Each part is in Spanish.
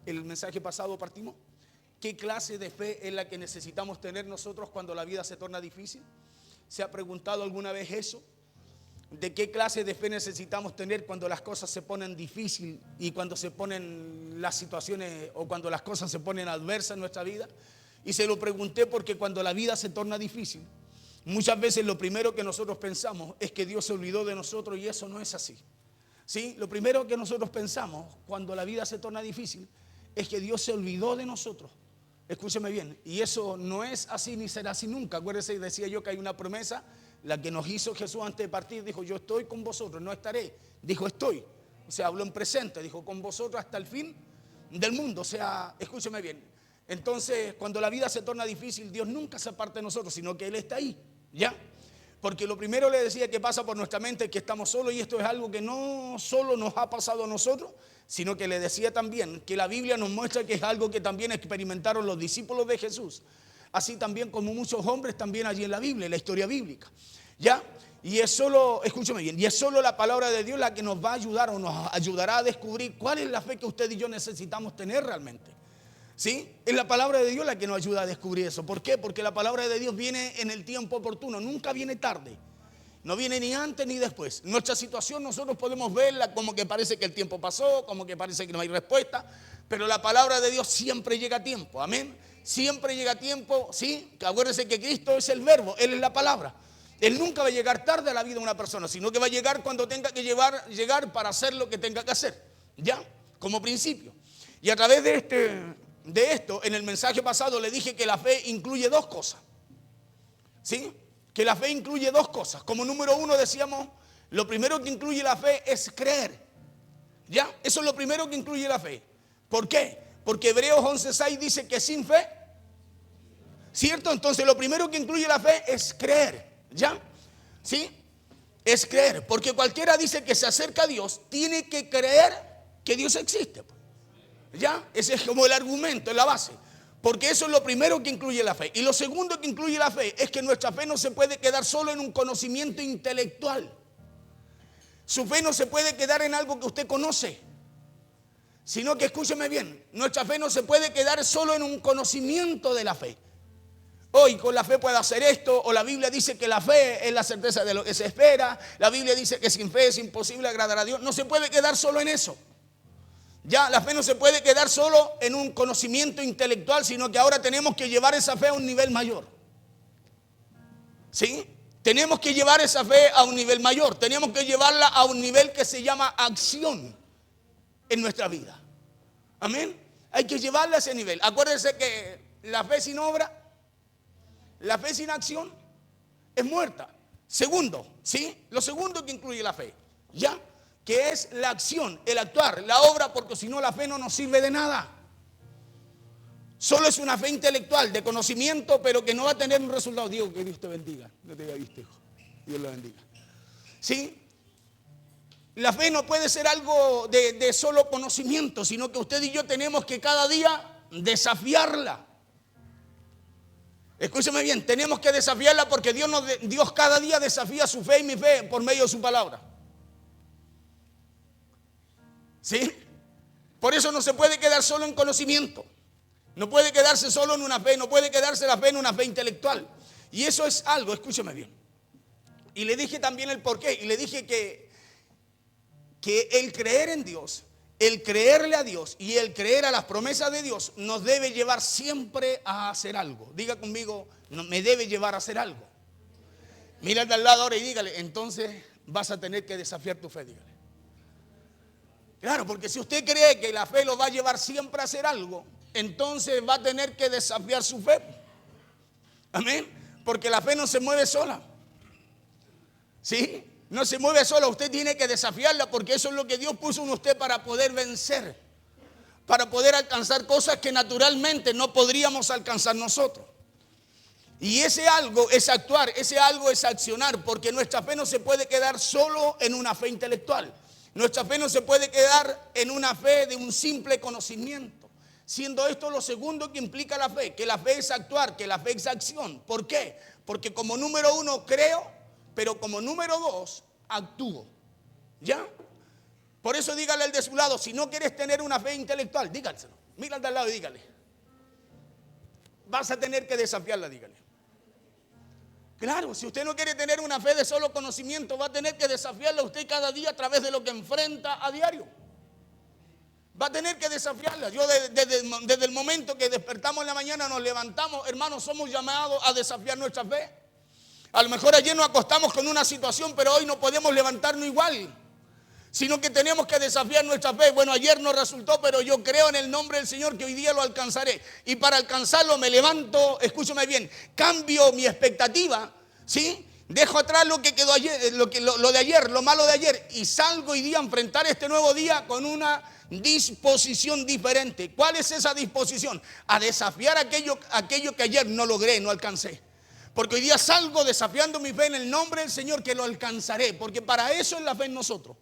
el mensaje pasado partimos. ¿Qué clase de fe es la que necesitamos tener nosotros cuando la vida se torna difícil? ¿Se ha preguntado alguna vez eso? ¿De qué clase de fe necesitamos tener cuando las cosas se ponen difíciles y cuando se ponen las situaciones o cuando las cosas se ponen adversas en nuestra vida? Y se lo pregunté porque cuando la vida se torna difícil, muchas veces lo primero que nosotros pensamos es que Dios se olvidó de nosotros y eso no es así. ¿Sí? Lo primero que nosotros pensamos cuando la vida se torna difícil es que Dios se olvidó de nosotros. Escúcheme bien, y eso no es así ni será así nunca. Acuérdese, decía yo que hay una promesa, la que nos hizo Jesús antes de partir, dijo: yo estoy con vosotros, no estaré. Dijo: estoy. O sea, habló en presente, dijo: con vosotros hasta el fin del mundo. O sea, escúcheme bien. Entonces, cuando la vida se torna difícil, Dios nunca se aparta de nosotros, sino que Él está ahí, ¿ya? Porque lo primero le decía que pasa por nuestra mente es que estamos solos, y esto es algo que no solo nos ha pasado a nosotros, sino que le decía también que la Biblia nos muestra que es algo que también experimentaron los discípulos de Jesús, así también como muchos hombres también allí en la Biblia, en la historia bíblica, ¿ya? Y es solo, escúchame bien, y es solo la palabra de Dios la que nos va a ayudar o nos ayudará a descubrir cuál es la fe que usted y yo necesitamos tener realmente. ¿Sí? Es la palabra de Dios la que nos ayuda a descubrir eso. ¿Por qué? Porque la palabra de Dios viene en el tiempo oportuno, nunca viene tarde. No viene ni antes ni después. Nuestra situación nosotros podemos verla como que parece que el tiempo pasó, como que parece que no hay respuesta, pero la palabra de Dios siempre llega a tiempo, amén. Siempre llega a tiempo, ¿sí? Acuérdense que Cristo es el verbo, Él es la palabra. Él nunca va a llegar tarde a la vida de una persona, sino que va a llegar cuando tenga que llegar para hacer lo que tenga que hacer, ¿ya? Como principio. Y a través de esto, en el mensaje pasado le dije que la fe incluye dos cosas, ¿sí? Que la fe incluye dos cosas. Como número uno decíamos, lo primero que incluye la fe es creer, ¿ya? Eso es lo primero que incluye la fe. ¿Por qué? Porque Hebreos 11:6 dice que sin fe, ¿cierto? Entonces lo primero que incluye la fe es creer, ¿ya? ¿Sí? Es creer, porque cualquiera dice que se acerca a Dios, tiene que creer que Dios existe, ¿ya? Ese es como el argumento, es la base. Porque eso es lo primero que incluye la fe. Y lo segundo que incluye la fe es que nuestra fe no se puede quedar solo en un conocimiento intelectual. Su fe no se puede quedar en algo que usted conoce, sino que, escúcheme bien, nuestra fe no se puede quedar solo en un conocimiento de la fe. Hoy con la fe puedo hacer esto, o la Biblia dice que la fe es la certeza de lo que se espera. La Biblia dice que sin fe es imposible agradar a Dios. No se puede quedar solo en eso. Ya, la fe no se puede quedar solo en un conocimiento intelectual, sino que ahora tenemos que llevar esa fe a un nivel mayor. ¿Sí? Tenemos que llevar esa fe a un nivel mayor. Tenemos que llevarla a un nivel que se llama acción en nuestra vida. Amén. Hay que llevarla a ese nivel. Acuérdense que la fe sin obra, la fe sin acción es muerta. Segundo, ¿sí? Lo segundo que incluye la fe, ¿ya? Que es la acción, el actuar, la obra, porque si no la fe no nos sirve de nada. Solo es una fe intelectual, de conocimiento, pero que no va a tener un resultado. Dios, que Dios te bendiga. No te haya visto, hijo. Dios lo bendiga. ¿Sí? La fe no puede ser algo de solo conocimiento, sino que usted y yo tenemos que cada día desafiarla. Escúcheme bien, tenemos que desafiarla porque Dios cada día desafía su fe y mi fe por medio de su palabra. ¿Sí? Por eso no se puede quedar solo en conocimiento. No puede quedarse solo en una fe, no puede quedarse la fe en una fe intelectual. Y eso es algo, escúcheme bien. Y le dije también el porqué. Y le dije que el creer en Dios, el creerle a Dios y el creer a las promesas de Dios nos debe llevar siempre a hacer algo. Diga conmigo, me debe llevar a hacer algo. Mírate al lado ahora y dígale, entonces vas a tener que desafiar tu fe, dígale. Claro, porque si usted cree que la fe lo va a llevar siempre a hacer algo, entonces va a tener que desafiar su fe. Amén. Porque la fe no se mueve sola. ¿Sí? No se mueve sola. Usted tiene que desafiarla porque eso es lo que Dios puso en usted para poder vencer. Para poder alcanzar cosas que naturalmente no podríamos alcanzar nosotros. Y ese algo es actuar, ese algo es accionar, porque nuestra fe no se puede quedar solo en una fe intelectual. Nuestra fe no se puede quedar en una fe de un simple conocimiento. Siendo esto lo segundo que implica la fe, que la fe es actuar, que la fe es acción. ¿Por qué? Porque como número uno creo, pero como número dos actúo. ¿Ya? Por eso dígale al de su lado, si no quieres tener una fe intelectual, dígaselo. Mira al de al lado y dígale. Vas a tener que desafiarla, dígale. Claro, si usted no quiere tener una fe de solo conocimiento, va a tener que desafiarla usted cada día a través de lo que enfrenta a diario. Va a tener que desafiarla. Yo desde el momento que despertamos en la mañana, nos levantamos, hermanos, somos llamados a desafiar nuestra fe. A lo mejor ayer nos acostamos con una situación, pero hoy no podemos levantarnos igual, sino que tenemos que desafiar nuestra fe. Bueno, ayer no resultó, pero yo creo en el nombre del Señor que hoy día lo alcanzaré. Y para alcanzarlo me levanto, escúchame bien, cambio mi expectativa, ¿sí? Dejo atrás lo que quedó ayer, lo de ayer, lo malo de ayer, y salgo hoy día a enfrentar este nuevo día con una disposición diferente. ¿Cuál es esa disposición? A desafiar aquello que ayer no logré, no alcancé. Porque hoy día salgo desafiando mi fe en el nombre del Señor, que lo alcanzaré. Porque para eso es la fe en nosotros.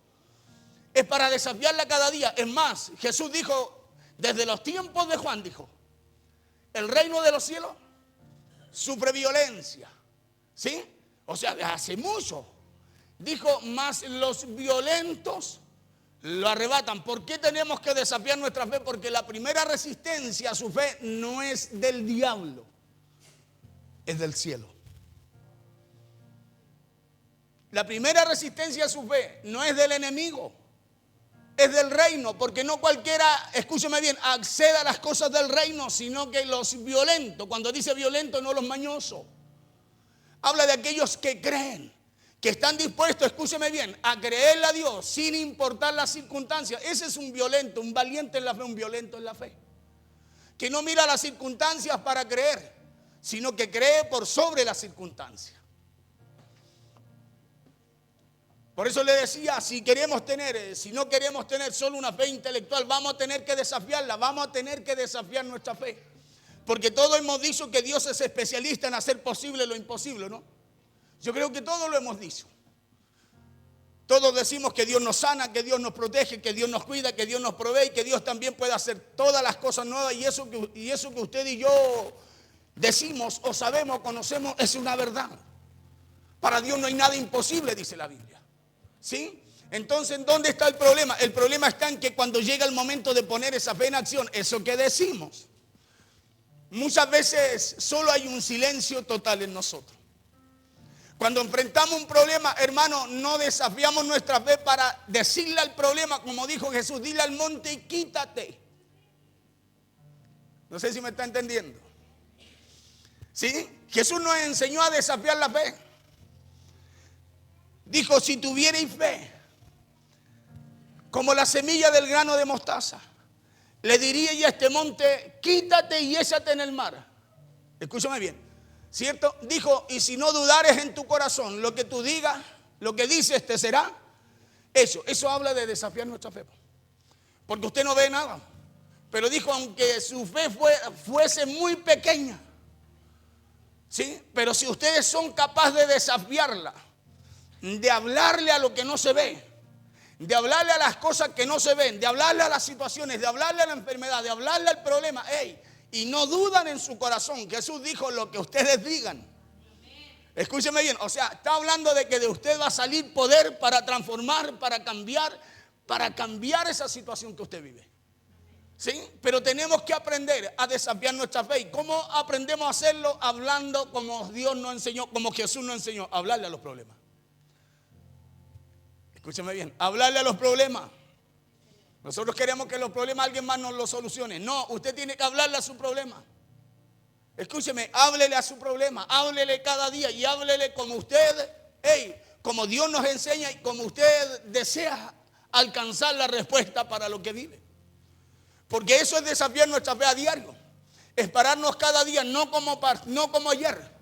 Es para desafiarla cada día. Es más, Jesús dijo, desde los tiempos de Juan, dijo, el reino de los cielos sufre violencia. ¿Sí? O sea, desde hace mucho. Dijo, más los violentos lo arrebatan. ¿Por qué tenemos que desafiar nuestra fe? Porque la primera resistencia a su fe no es del diablo, es del cielo. La primera resistencia a su fe no es del enemigo, es del reino, porque no cualquiera, escúcheme bien, acceda a las cosas del reino, sino que los violentos. Cuando dice violento, no los mañosos. Habla de aquellos que creen, que están dispuestos, escúcheme bien, a creerle a Dios sin importar las circunstancias. Ese es un violento, un valiente en la fe, un violento en la fe. Que no mira las circunstancias para creer, sino que cree por sobre las circunstancias. Por eso le decía, si no queremos tener solo una fe intelectual, vamos a tener que desafiarla, vamos a tener que desafiar nuestra fe. Porque todos hemos dicho que Dios es especialista en hacer posible lo imposible, ¿no? Yo creo que todos lo hemos dicho. Todos decimos que Dios nos sana, que Dios nos protege, que Dios nos cuida, que Dios nos provee y que Dios también puede hacer todas las cosas nuevas. Y eso que usted y yo decimos o sabemos, conocemos, es una verdad. Para Dios no hay nada imposible, dice la Biblia. ¿Sí? Entonces, ¿dónde está el problema? El problema está en que cuando llega el momento de poner esa fe en acción, eso que decimos, muchas veces solo hay un silencio total en nosotros. Cuando enfrentamos un problema, hermano, no desafiamos nuestra fe para decirle al problema, como dijo Jesús, dile al monte y quítate. No sé si me está entendiendo. ¿Sí? Jesús nos enseñó a desafiar la fe. Dijo, si tuvierais fe, como la semilla del grano de mostaza, le diría a este monte, quítate y échate en el mar. Escúchame bien, ¿cierto? Dijo, y si no dudares en tu corazón, lo que tú digas, lo que dices te será hecho. Eso habla de desafiar nuestra fe. Porque usted no ve nada. Pero dijo, aunque su fe fuese muy pequeña, ¿sí? Pero si ustedes son capaces de desafiarla, de hablarle a lo que no se ve, de hablarle a las cosas que no se ven, de hablarle a las situaciones, de hablarle a la enfermedad, de hablarle al problema, y no dudan en su corazón. Jesús dijo, lo que ustedes digan. Escúcheme bien, o sea, está hablando de que de usted va a salir poder para transformar, para cambiar esa situación que usted vive. ¿Sí? Pero tenemos que aprender a desafiar nuestra fe. ¿Y cómo aprendemos a hacerlo? Hablando como Dios nos enseñó, como Jesús nos enseñó, hablarle a los problemas. Escúcheme bien, hablarle a los problemas. Nosotros queremos que los problemas alguien más nos los solucione. No, usted tiene que hablarle a su problema. Escúcheme, háblele a su problema, háblele cada día y háblele como usted, como Dios nos enseña y como usted desea alcanzar la respuesta para lo que vive. Porque eso es desafiar nuestra fe a diario. Es pararnos cada día, no como ayer.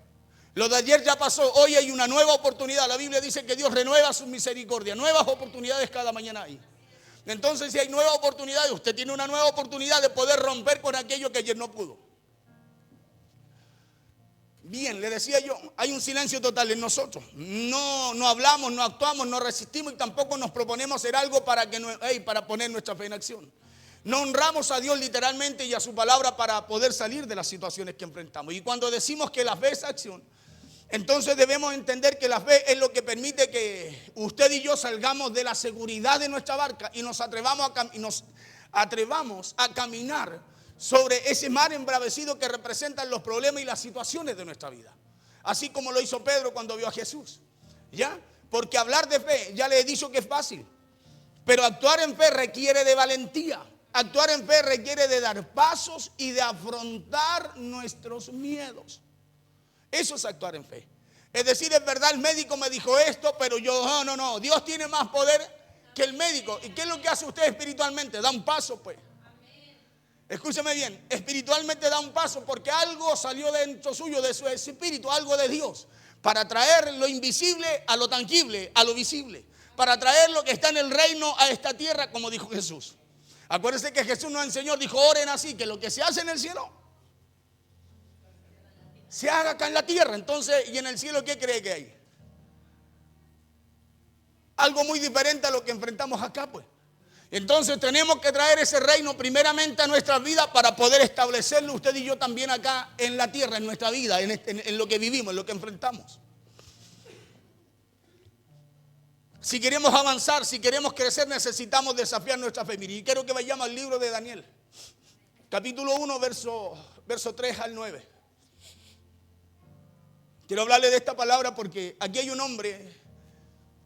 Lo de ayer ya pasó, hoy hay una nueva oportunidad. La Biblia dice que Dios renueva su misericordia. Nuevas oportunidades cada mañana hay. Entonces, si hay nuevas oportunidades, usted tiene una nueva oportunidad de poder romper con aquello que ayer no pudo. Bien, le decía yo, hay un silencio total en nosotros. No hablamos, no actuamos, no resistimos y tampoco nos proponemos hacer algo para poner nuestra fe en acción. No honramos a Dios literalmente y a su palabra para poder salir de las situaciones que enfrentamos. Y cuando decimos que la fe es acción, Entonces debemos entender que la fe es lo que permite que usted y yo salgamos de la seguridad de nuestra barca y nos atrevamos a caminar sobre ese mar embravecido que representan los problemas y las situaciones de nuestra vida. Así como lo hizo Pedro cuando vio a Jesús. ¿Ya? Porque hablar de fe, ya le he dicho que es fácil. Pero actuar en fe requiere de valentía. Actuar en fe requiere de dar pasos y de afrontar nuestros miedos. Eso es actuar en fe. Es decir, es verdad, el médico me dijo esto, pero yo, no. Dios tiene más poder que el médico. ¿Y qué es lo que hace usted espiritualmente? Da un paso, pues. Escúcheme bien, espiritualmente da un paso porque algo salió dentro suyo, de su espíritu, algo de Dios, para traer lo invisible a lo tangible, a lo visible, para traer lo que está en el reino a esta tierra, como dijo Jesús. Acuérdense que Jesús nos enseñó, dijo, oren así, que lo que se hace en el cielo se haga acá en la tierra. Entonces, ¿y en el cielo qué cree que hay? Algo muy diferente a lo que enfrentamos acá, pues. Entonces tenemos que traer ese reino primeramente a nuestras vidas para poder establecerlo usted y yo también acá en la tierra, en nuestra vida, en lo que vivimos, en lo que enfrentamos. Si queremos avanzar, si queremos crecer, necesitamos desafiar nuestra fe. Y quiero que vayamos al libro de Daniel, capítulo 1, verso 3 al 9. Quiero hablarle de esta palabra porque aquí hay un hombre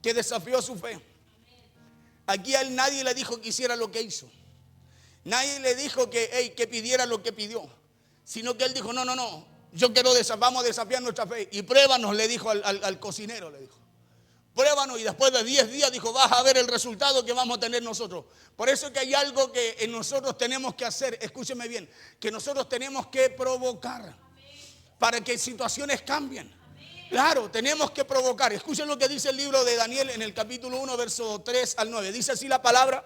que desafió su fe. Aquí a él nadie le dijo que hiciera lo que hizo. Nadie le dijo que pidiera lo que pidió. Sino que él dijo, no, vamos a desafiar nuestra fe. Y pruébanos, le dijo al cocinero, le dijo. Pruébanos, y después de 10 días dijo, vas a ver el resultado que vamos a tener nosotros. Por eso es que hay algo que nosotros tenemos que hacer, escúcheme bien, que nosotros tenemos que provocar para que situaciones cambien. Claro, tenemos que provocar. Escuchen lo que dice el libro de Daniel en el capítulo 1, verso 3 al 9. Dice así la palabra,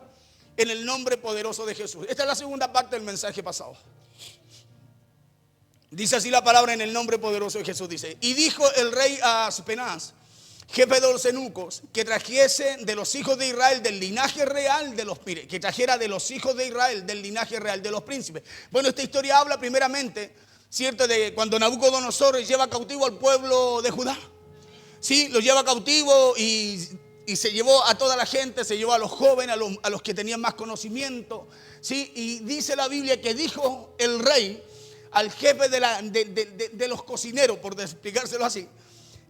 en el nombre poderoso de Jesús. Esta es la segunda parte del mensaje pasado. Dice así la palabra, en el nombre poderoso de Jesús. Dice, y dijo el rey a Aspenaz, jefe de los eunucos, que trajese de los hijos de Israel del linaje real de los que trajera de los hijos de Israel del linaje real de los príncipes. Bueno, esta historia habla primeramente, cierto, de cuando Nabucodonosor lleva cautivo al pueblo de Judá. Sí, lo lleva cautivo y se llevó a toda la gente, se llevó a los jóvenes, a los que tenían más conocimiento. Sí, y dice la Biblia que dijo el rey al jefe de los cocineros, por explicárselo así,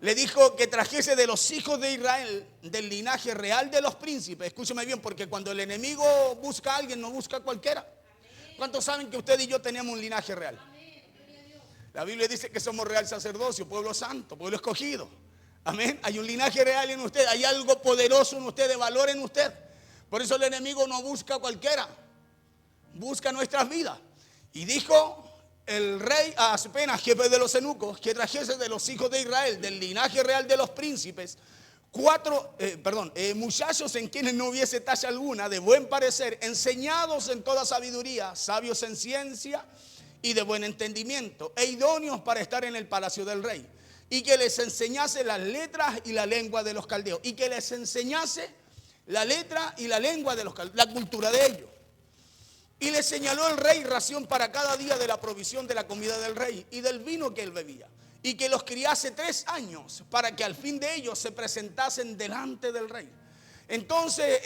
le dijo que trajese de los hijos de Israel del linaje real de los príncipes. Escúcheme bien, porque cuando el enemigo busca a alguien, no busca a cualquiera. ¿Cuántos saben que usted y yo tenemos un linaje real? La Biblia dice que somos real sacerdocio, pueblo santo, pueblo escogido. Amén. Hay un linaje real en usted, hay algo poderoso en usted, de valor en usted. Por eso el enemigo no busca a cualquiera, busca nuestras vidas. Y dijo el rey a Aspenaz, jefe de los eunucos, que trajese de los hijos de Israel, del linaje real de los príncipes, muchachos en quienes no hubiese talla alguna, de buen parecer, enseñados en toda sabiduría, sabios en ciencia y de buen entendimiento, e idóneos para estar en el palacio del rey, y que les enseñase las letras y la lengua de los caldeos, y que les enseñase la letra y la lengua de los caldeos, la cultura de ellos. Y le señaló el rey ración para cada día de la provisión de la comida del rey y del vino que él bebía, y que los criase 3 años para que al fin de ellos se presentasen delante del rey. Entonces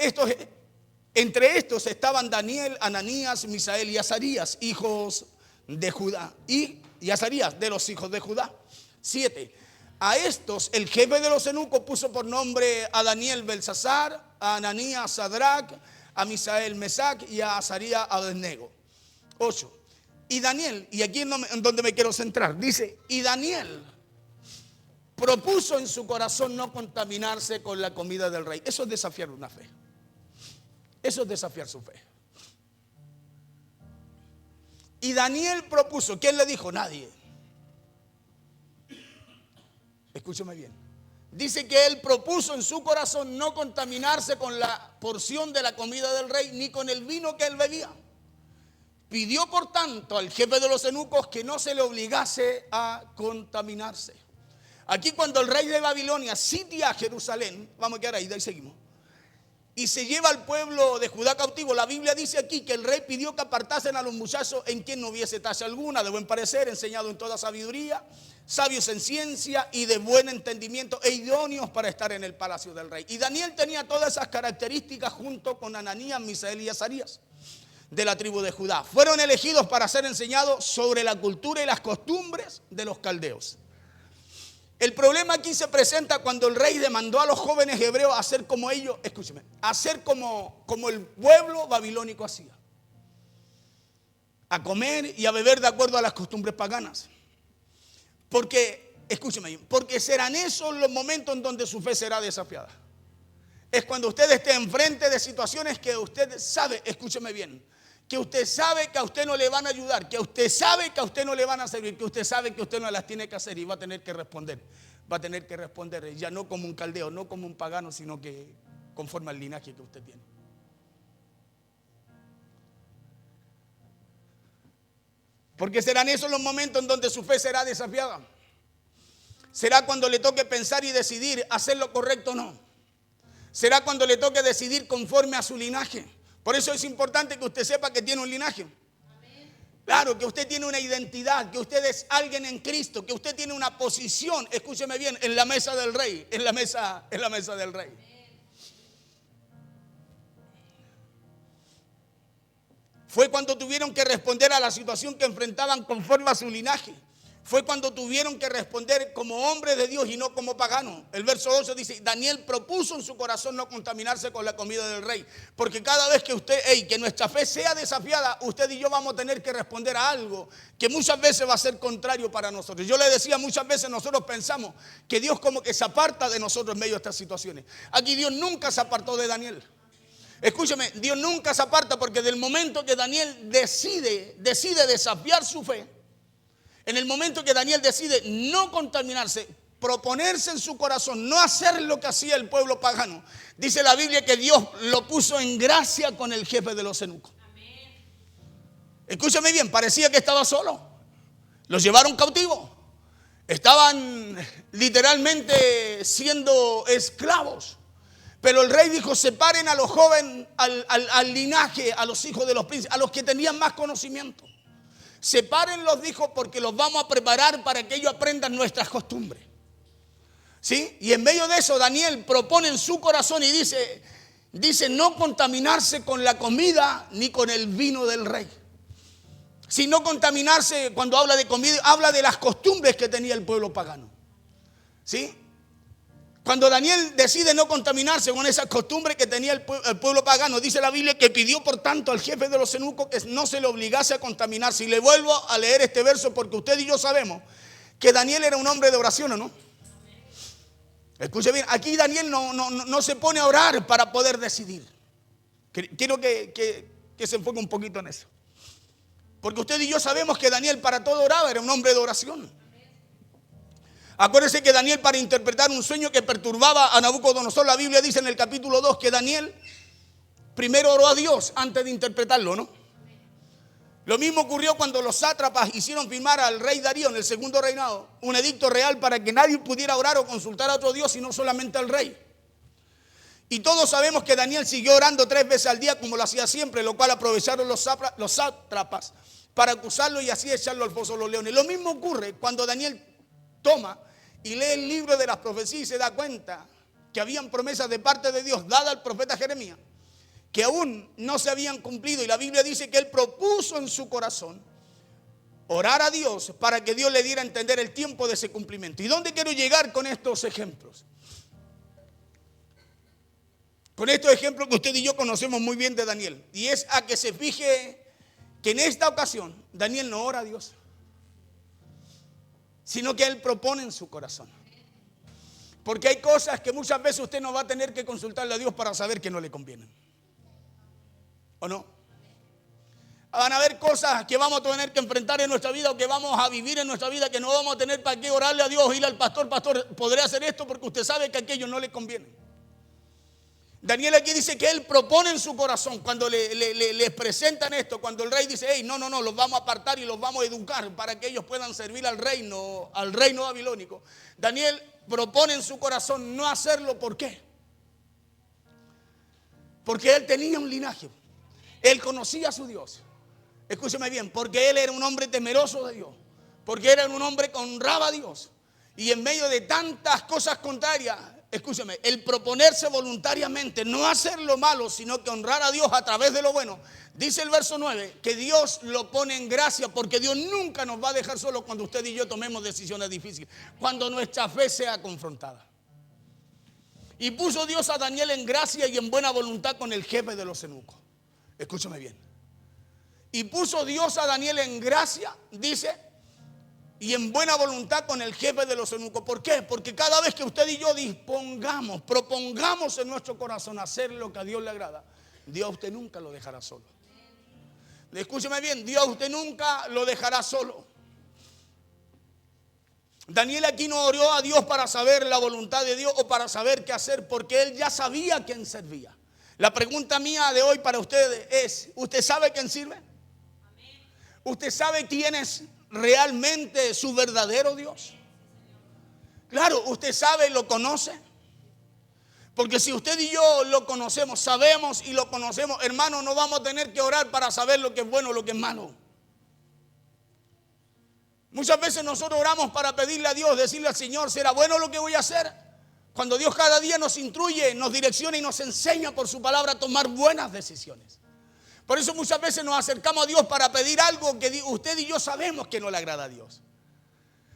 entre estos estaban Daniel, Ananías, Misael y Azarías, hijos de Judá, y Azarías de los hijos de Judá. 7. A estos el jefe de los eunucos puso por nombre a Daniel Belsasar, a Ananías Sadrac, a Misael Mesac y a Azarías Abednego. 8. Y Daniel, y aquí en donde me quiero centrar, dice, y Daniel propuso en su corazón no contaminarse con la comida del rey. Eso es desafiar una fe. Eso es desafiar su fe. Y Daniel propuso, ¿quién le dijo? Nadie. Escúcheme bien. Dice que él propuso en su corazón no contaminarse con la porción de la comida del rey, ni con el vino que él bebía. Pidió por tanto al jefe de los eunucos que no se le obligase a contaminarse. Aquí cuando el rey de Babilonia sitia a Jerusalén, vamos a quedar ahí, de ahí seguimos. y se lleva al pueblo de Judá cautivo. La Biblia dice aquí que el rey pidió que apartasen a los muchachos en quien no hubiese tacha alguna, de buen parecer, enseñado en toda sabiduría, sabios en ciencia y de buen entendimiento e idóneos para estar en el palacio del rey. Y Daniel tenía todas esas características junto con Ananías, Misael y Azarías de la tribu de Judá. Fueron elegidos para ser enseñados sobre la cultura y las costumbres de los caldeos. El problema aquí se presenta cuando el rey demandó a los jóvenes hebreos a hacer como ellos, escúcheme, a hacer como el pueblo babilónico hacía. A comer y a beber de acuerdo a las costumbres paganas. Porque, escúcheme, porque serán esos los momentos en donde su fe será desafiada. Es cuando usted esté enfrente de situaciones que usted sabe, escúcheme bien, que usted sabe que a usted no le van a ayudar, que usted sabe que a usted no le van a servir, que usted sabe que usted no las tiene que hacer y va a tener que responder. Va a tener que responder ya no como un caldeo, no como un pagano, sino que conforme al linaje que usted tiene. Porque serán esos los momentos en donde su fe será desafiada. Será cuando le toque pensar y decidir hacer lo correcto o no. Será cuando le toque decidir conforme a su linaje. Por eso es importante que usted sepa que tiene un linaje. Claro, que usted tiene una identidad, que usted es alguien en Cristo, que usted tiene una posición, escúcheme bien, en la mesa del rey, en la mesa del rey. Fue cuando tuvieron que responder a la situación que enfrentaban conforme a su linaje. Fue cuando tuvieron que responder como hombres de Dios y no como paganos. El verso 8 dice, Daniel propuso en su corazón no contaminarse con la comida del rey. Porque cada vez que que nuestra fe sea desafiada, usted y yo vamos a tener que responder a algo que muchas veces va a ser contrario para nosotros. Yo le decía, muchas veces nosotros pensamos que Dios como que se aparta de nosotros en medio de estas situaciones. Aquí Dios nunca se apartó de Daniel. Escúcheme, Dios nunca se aparta porque del momento que Daniel decide desafiar su fe, en el momento que Daniel decide no contaminarse, proponerse en su corazón, no hacer lo que hacía el pueblo pagano, dice la Biblia que Dios lo puso en gracia con el jefe de los eunucos. Escúchame bien, parecía que estaba solo. Los llevaron cautivos. Estaban literalmente siendo esclavos. Pero el rey dijo, separen a los jóvenes, al linaje, a los hijos de los príncipes, a los que tenían más conocimiento. Sepárenlos, dijo, porque los vamos a preparar para que ellos aprendan nuestras costumbres. ¿Sí? Y en medio de eso, Daniel propone en su corazón y dice no contaminarse con la comida ni con el vino del rey. Si no contaminarse, cuando habla de comida, habla de las costumbres que tenía el pueblo pagano. ¿Sí? Cuando Daniel decide no contaminarse con esas costumbres que tenía el pueblo pagano, dice la Biblia que pidió por tanto al jefe de los eunucos que no se le obligase a contaminarse. Y le vuelvo a leer este verso porque usted y yo sabemos que Daniel era un hombre de oración, ¿o no? Escuche bien, aquí Daniel no se pone a orar para poder decidir. Quiero que se enfoque un poquito en eso. Porque usted y yo sabemos que Daniel para todo oraba, era un hombre de oración. Acuérdense que Daniel, para interpretar un sueño que perturbaba a Nabucodonosor, la Biblia dice en el capítulo 2 que Daniel primero oró a Dios antes de interpretarlo, ¿no? Lo mismo ocurrió cuando los sátrapas hicieron firmar al rey Darío en el segundo reinado un edicto real para que nadie pudiera orar o consultar a otro Dios sino solamente al rey. Y todos sabemos que Daniel siguió orando 3 veces al día como lo hacía siempre, lo cual aprovecharon los sátrapas para acusarlo y así echarlo al foso de los leones. Lo mismo ocurre cuando Daniel toma y lee el libro de las profecías y se da cuenta que habían promesas de parte de Dios dadas al profeta Jeremías que aún no se habían cumplido, y la Biblia dice que él propuso en su corazón orar a Dios para que Dios le diera a entender el tiempo de ese cumplimiento. ¿Y dónde quiero llegar con estos ejemplos? Con estos ejemplos que usted y yo conocemos muy bien de Daniel, y es a que se fije que en esta ocasión Daniel no ora a Dios, sino que él propone en su corazón. Porque hay cosas que muchas veces usted no va a tener que consultarle a Dios para saber que no le convienen. ¿O no? Van a haber cosas que vamos a tener que enfrentar en nuestra vida o que vamos a vivir en nuestra vida que no vamos a tener para qué orarle a Dios o ir al pastor. Pastor, ¿podré hacer esto? Porque usted sabe que aquello no le conviene. Daniel aquí dice que él propone en su corazón cuando les presentan esto, cuando el rey dice, hey, no, los vamos a apartar y los vamos a educar para que ellos puedan servir al reino babilónico. Daniel propone en su corazón no hacerlo. ¿Por qué? Porque él tenía un linaje. Él conocía a su Dios. Escúcheme bien, porque él era un hombre temeroso de Dios. Porque era un hombre que honraba a Dios. Y en medio de tantas cosas contrarias, escúcheme, el proponerse voluntariamente, no hacer lo malo, sino que honrar a Dios a través de lo bueno. Dice el verso 9, que Dios lo pone en gracia, porque Dios nunca nos va a dejar solos cuando usted y yo tomemos decisiones difíciles, cuando nuestra fe sea confrontada. Y puso Dios a Daniel en gracia y en buena voluntad con el jefe de los eunucos. Escúchame bien. Y puso Dios a Daniel en gracia, dice, y en buena voluntad con el jefe de los eunucos. ¿Por qué? Porque cada vez que usted y yo propongamos en nuestro corazón hacer lo que a Dios le agrada, Dios a usted nunca lo dejará solo. Escúcheme bien, Dios a usted nunca lo dejará solo. Daniel aquí no oró a Dios para saber la voluntad de Dios o para saber qué hacer, porque él ya sabía a quién servía. La pregunta mía de hoy para ustedes es: ¿usted sabe quién sirve? ¿Usted sabe quién es realmente su verdadero Dios? Claro, usted sabe, lo conoce. Porque si usted y yo lo conocemos, sabemos y lo conocemos, hermano, no vamos a tener que orar para saber lo que es bueno o lo que es malo. Muchas veces nosotros oramos para pedirle a Dios, decirle al Señor, ¿será bueno lo que voy a hacer? Cuando Dios cada día nos instruye, nos direcciona y nos enseña por su palabra a tomar buenas decisiones. Por eso muchas veces nos acercamos a Dios para pedir algo que usted y yo sabemos que no le agrada a Dios.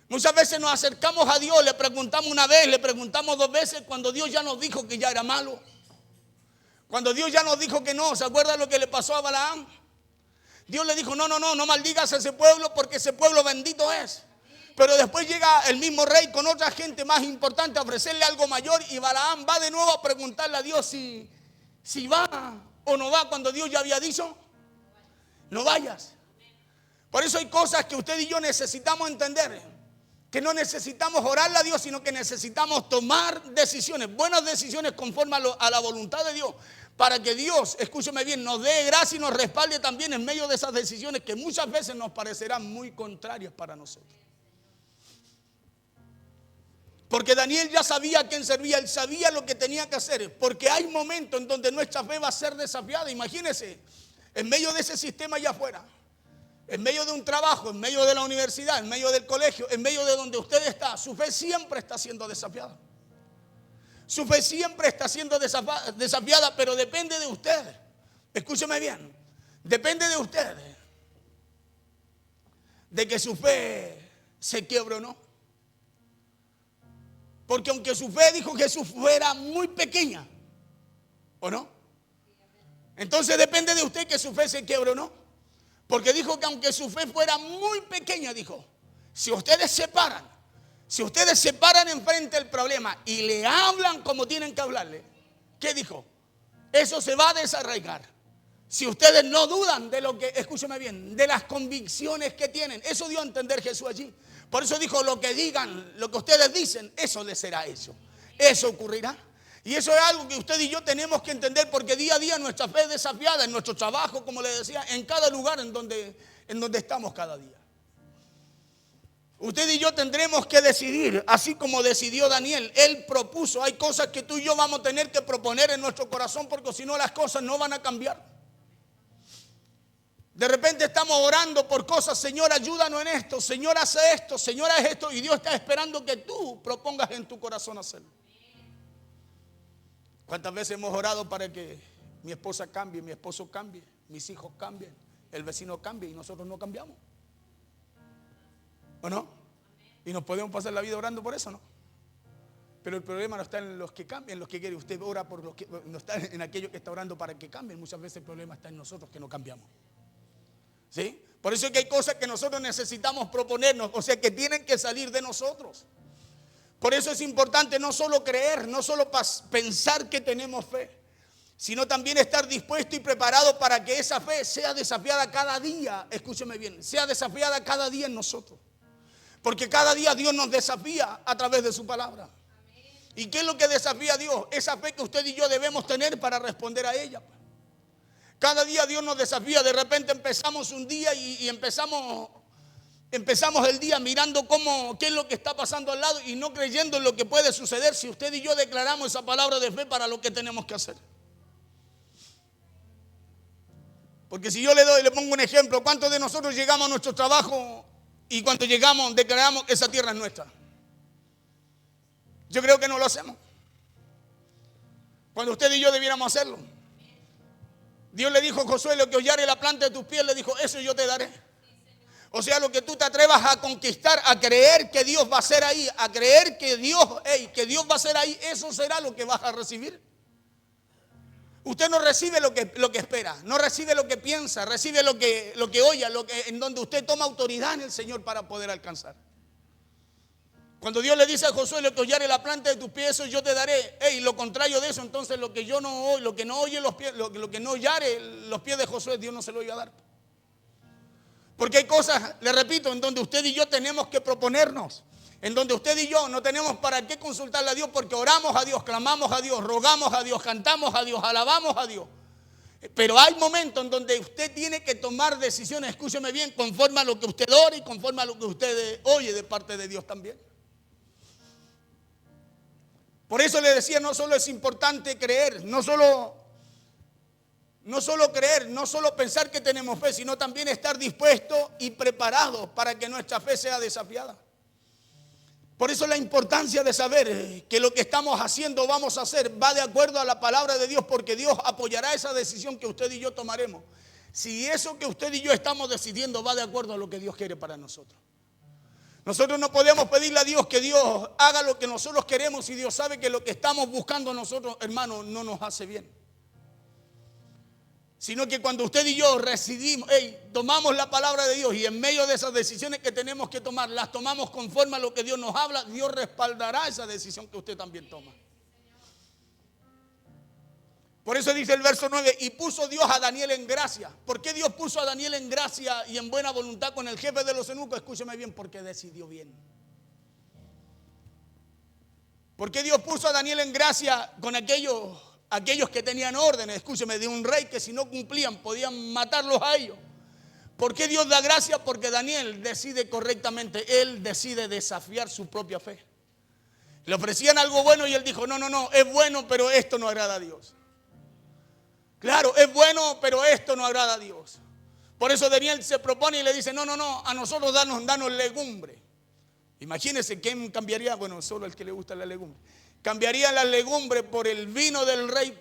Muchas veces nos acercamos a Dios, le preguntamos una vez, le preguntamos dos veces, cuando Dios ya nos dijo que ya era malo. Cuando Dios ya nos dijo que no. ¿Se acuerda lo que le pasó a Balaam? Dios le dijo, no maldigas a ese pueblo porque ese pueblo bendito es. Pero después llega el mismo rey con otra gente más importante a ofrecerle algo mayor, y Balaam va de nuevo a preguntarle a Dios si va o no va, cuando Dios ya había dicho, no vayas. Por eso hay cosas que usted y yo necesitamos entender, que no necesitamos orarle a Dios, sino que necesitamos tomar decisiones, buenas decisiones conforme a la voluntad de Dios, para que Dios, escúcheme bien, nos dé gracia y nos respalde también en medio de esas decisiones que muchas veces nos parecerán muy contrarias para nosotros. Porque Daniel ya sabía a quién servía, él sabía lo que tenía que hacer, porque hay momentos en donde nuestra fe va a ser desafiada. Imagínese, en medio de ese sistema allá afuera, en medio de un trabajo, en medio de la universidad, en medio del colegio, en medio de donde usted está, su fe siempre está siendo desafiada. Su fe siempre está siendo desafiada, pero depende de usted. Escúcheme bien, depende de usted de que su fe se quiebre o no. Porque aunque su fe, dijo Jesús, fuera muy pequeña, ¿o no? Entonces depende de usted que su fe se quiebre o no. Porque dijo que aunque su fe fuera muy pequeña, dijo, si ustedes se paran enfrente del problema y le hablan como tienen que hablarle, ¿qué dijo? Eso se va a desarraigar. Si ustedes no dudan de lo que, escúcheme bien, de las convicciones que tienen. Eso dio a entender Jesús allí. Por eso dijo, lo que digan, lo que ustedes dicen, eso les será hecho. Eso ocurrirá. Y eso es algo que usted y yo tenemos que entender, porque día a día nuestra fe es desafiada en nuestro trabajo, como le decía, en cada lugar en donde estamos cada día. Usted y yo tendremos que decidir, así como decidió Daniel. Él propuso, hay cosas que tú y yo vamos a tener que proponer en nuestro corazón, porque si no las cosas no van a cambiar. De repente estamos orando por cosas, Señor, ayúdanos en esto, Señor, hace esto, Señor, haz esto, y Dios está esperando que tú propongas en tu corazón hacerlo. ¿Cuántas veces hemos orado para que mi esposa cambie, mi esposo cambie, mis hijos cambien, el vecino cambie, y nosotros no cambiamos? ¿O no? Y nos podemos pasar la vida orando por eso, ¿no? Pero el problema no está en los que cambian, en los que quiere. Usted ora por los que, no está en aquello que está orando para que cambien. Muchas veces el problema está en nosotros que no cambiamos. ¿Sí? Por eso es que hay cosas que nosotros necesitamos proponernos, o sea, que tienen que salir de nosotros. Por eso es importante no solo creer, no solo pensar que tenemos fe, sino también estar dispuesto y preparado para que esa fe sea desafiada cada día. Escúcheme bien, sea desafiada cada día en nosotros. Porque cada día Dios nos desafía a través de su palabra. ¿Y qué es lo que desafía a Dios? Esa fe que usted y yo debemos tener para responder a ella. Cada día Dios nos desafía. De repente empezamos un día y empezamos el día mirando qué es lo que está pasando al lado y no creyendo en lo que puede suceder si usted y yo declaramos esa palabra de fe para lo que tenemos que hacer. Porque si yo le pongo un ejemplo, ¿cuántos de nosotros llegamos a nuestro trabajo y cuando llegamos declaramos que esa tierra es nuestra? Yo creo que no lo hacemos. Cuando usted y yo debiéramos hacerlo. Dios le dijo a Josué: lo que hollare la planta de tus pies, le dijo, eso yo te daré. O sea, lo que tú te atrevas a conquistar, a creer que Dios va a ser ahí, a creer que Dios va a ser ahí, eso será lo que vas a recibir. Usted no recibe lo que espera, no recibe lo que piensa, recibe lo que oye, en donde usted toma autoridad en el Señor para poder alcanzar. Cuando Dios le dice a Josué: lo que hollare la planta de tus pies, eso yo te daré. Lo contrario de eso, entonces lo que no oye los pies, lo que no hollare los pies de Josué, Dios no se lo iba a dar. Porque hay cosas, le repito, en donde usted y yo tenemos que proponernos, en donde usted y yo no tenemos para qué consultarle a Dios, porque oramos a Dios, clamamos a Dios, rogamos a Dios, cantamos a Dios, alabamos a Dios. Pero hay momentos en donde usted tiene que tomar decisiones, escúcheme bien, conforme a lo que usted ora y conforme a lo que usted oye de parte de Dios también. Por eso le decía, no solo es importante creer, no solo creer, no solo pensar que tenemos fe, sino también estar dispuestos y preparados para que nuestra fe sea desafiada. Por eso la importancia de saber que lo que estamos haciendo, vamos a hacer, va de acuerdo a la palabra de Dios, porque Dios apoyará esa decisión que usted y yo tomaremos. Si eso que usted y yo estamos decidiendo va de acuerdo a lo que Dios quiere para nosotros. Nosotros no podemos pedirle a Dios que Dios haga lo que nosotros queremos si Dios sabe que lo que estamos buscando nosotros, hermanos, no nos hace bien. Sino que cuando usted y yo tomamos la palabra de Dios y en medio de esas decisiones que tenemos que tomar, las tomamos conforme a lo que Dios nos habla, Dios respaldará esa decisión que usted también toma. Por eso dice el verso 9, y puso Dios a Daniel en gracia. ¿Por qué Dios puso a Daniel en gracia y en buena voluntad con el jefe de los eunucos? Escúcheme bien, porque decidió bien. ¿Por qué Dios puso a Daniel en gracia con aquellos que tenían órdenes, escúcheme, de un rey que si no cumplían podían matarlos a ellos? ¿Por qué Dios da gracia? Porque Daniel decide correctamente, él decide desafiar su propia fe. Le ofrecían algo bueno y él dijo, no, es bueno, pero esto no agrada a Dios. Claro, es bueno, pero esto no agrada a Dios. Por eso Daniel se propone y le dice, no, a nosotros danos legumbre. Imagínense, ¿quién cambiaría? Bueno, solo el que le gusta la legumbre. Cambiaría la legumbre por el vino del rey,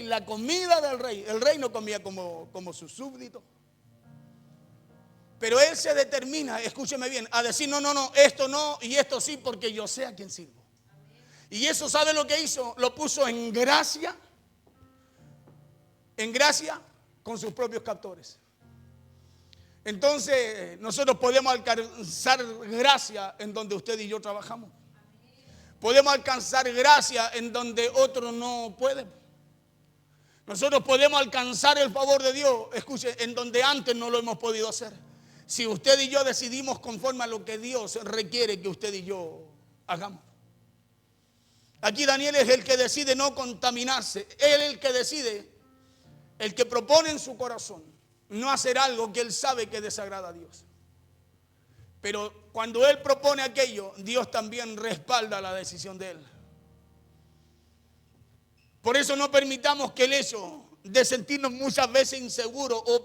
la comida del rey. El rey no comía como su súbdito. Pero él se determina, escúcheme bien, a decir no, esto no y esto sí, porque yo sé a quién sirvo. Y eso, ¿sabe lo que hizo? Lo puso en gracia con sus propios captores. Entonces, nosotros podemos alcanzar gracia en donde usted y yo trabajamos. Podemos alcanzar gracia en donde otros no pueden. Nosotros podemos alcanzar el favor de Dios, escuche, en donde antes no lo hemos podido hacer. Si usted y yo decidimos conforme a lo que Dios requiere que usted y yo hagamos. Aquí Daniel es el que decide no contaminarse. Él es el que decide, el que propone en su corazón no hacer algo que él sabe que desagrada a Dios. Pero cuando él propone aquello, Dios también respalda la decisión de él. Por eso no permitamos que el hecho de sentirnos muchas veces inseguros o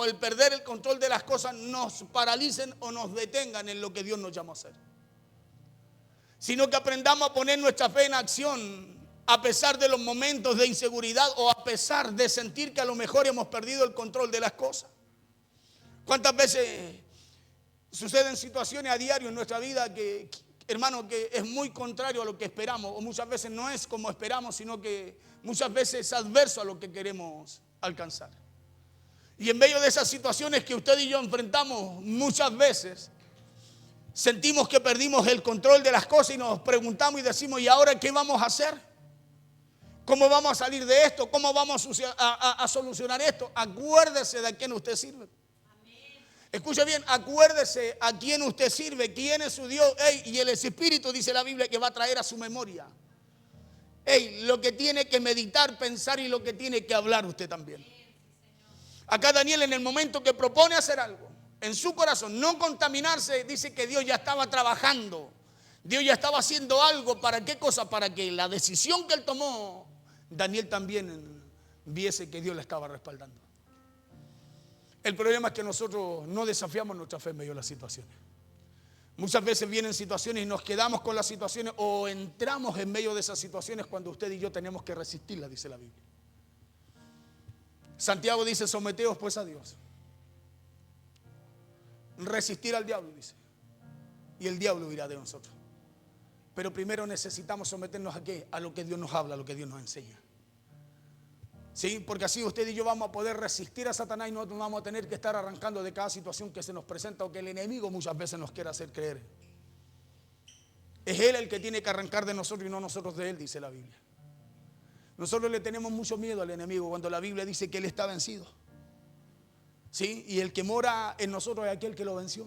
el perder el control de las cosas nos paralicen o nos detengan en lo que Dios nos llama a hacer. Sino que aprendamos a poner nuestra fe en acción a pesar de los momentos de inseguridad o a pesar de sentir que a lo mejor hemos perdido el control de las cosas. ¿Cuántas veces suceden situaciones a diario en nuestra vida que, hermano, que es muy contrario a lo que esperamos? O muchas veces no es como esperamos, sino que muchas veces es adverso a lo que queremos alcanzar. Y en medio de esas situaciones que usted y yo enfrentamos muchas veces, sentimos que perdimos el control de las cosas y nos preguntamos y decimos, ¿y ahora qué vamos a hacer? ¿Cómo vamos a salir de esto? ¿Cómo vamos a solucionar esto? Acuérdese de a quién usted sirve. Escuche bien, acuérdese a quién usted sirve, quién es su Dios. Y el Espíritu, dice la Biblia, que va a traer a su memoria lo que tiene que meditar, pensar y lo que tiene que hablar usted también. Acá Daniel, en el momento que propone hacer algo en su corazón, no contaminarse, dice que Dios ya estaba trabajando. Dios ya estaba haciendo algo. ¿Para qué cosa? Para que la decisión que él tomó, Daniel también viese que Dios la estaba respaldando. El problema es que nosotros no desafiamos nuestra fe en medio de las situaciones. Muchas veces vienen situaciones y nos quedamos con las situaciones o entramos en medio de esas situaciones cuando usted y yo tenemos que resistirlas, dice la Biblia. Santiago dice, someteos pues a Dios. Resistir al diablo, dice. Y el diablo huirá de nosotros. Pero primero necesitamos someternos ¿a qué? A lo que Dios nos habla, a lo que Dios nos enseña. ¿Sí? Porque así usted y yo vamos a poder resistir a Satanás y no vamos a tener que estar arrancando de cada situación que se nos presenta o que el enemigo muchas veces nos quiere hacer creer. Es Él el que tiene que arrancar de nosotros y no nosotros de Él, dice la Biblia. Nosotros le tenemos mucho miedo al enemigo cuando la Biblia dice que Él está vencido. ¿Sí? Y el que mora en nosotros es aquel que lo venció.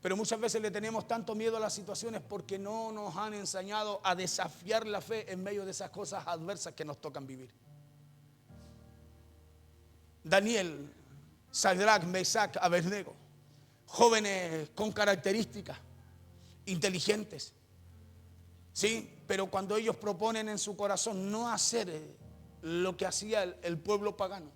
Pero muchas veces le tenemos tanto miedo a las situaciones porque no nos han enseñado a desafiar la fe en medio de esas cosas adversas que nos tocan vivir. Daniel, Sadrach, Mesach, Abednego, jóvenes con características, inteligentes, ¿sí? Pero cuando ellos proponen en su corazón no hacer lo que hacía el pueblo pagano,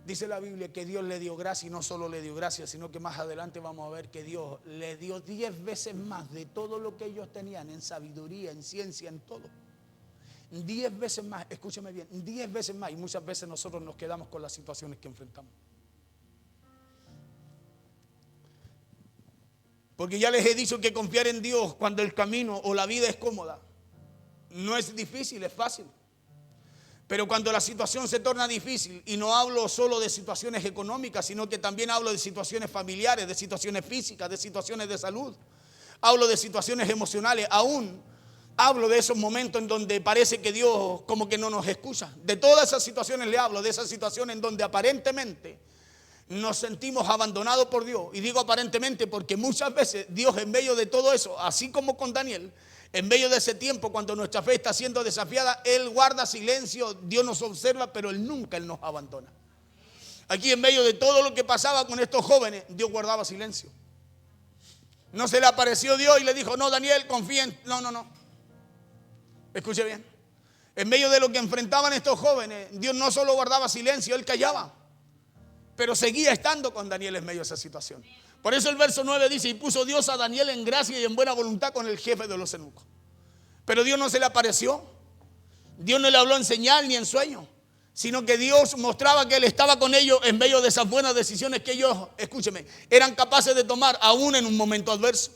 dice la Biblia que Dios le dio gracia y no solo le dio gracia, sino que más adelante vamos a ver que Dios le dio 10 veces más de todo lo que ellos tenían en sabiduría, en ciencia, en todo. 10 veces más, escúcheme bien, 10 veces más. Y muchas veces nosotros nos quedamos con las situaciones que enfrentamos. Porque ya les he dicho que confiar en Dios cuando el camino o la vida es cómoda no es difícil, es fácil. Pero cuando la situación se torna difícil, y no hablo solo de situaciones económicas, sino que también hablo de situaciones familiares, de situaciones físicas, de situaciones de salud, hablo de situaciones emocionales, aún hablo de esos momentos en donde parece que Dios como que no nos escucha. De todas esas situaciones le hablo, de esas situaciones en donde aparentemente nos sentimos abandonados por Dios. Y digo aparentemente porque muchas veces Dios en medio de todo eso, así como con Daniel, en medio de ese tiempo cuando nuestra fe está siendo desafiada, Él guarda silencio, Dios nos observa, pero Él nunca nos abandona. Aquí en medio de todo lo que pasaba con estos jóvenes, Dios guardaba silencio. No se le apareció Dios y le dijo, no, Daniel, confía en... No. Escuche bien. En medio de lo que enfrentaban estos jóvenes, Dios no solo guardaba silencio, Él callaba, pero seguía estando con Daniel en medio de esa situación. Por eso el verso 9 dice, y puso Dios a Daniel en gracia y en buena voluntad con el jefe de los eunucos. Pero Dios no se le apareció. Dios no le habló en señal ni en sueño, sino que Dios mostraba que Él estaba con ellos en medio de esas buenas decisiones que ellos, escúcheme, eran capaces de tomar aún en un momento adverso.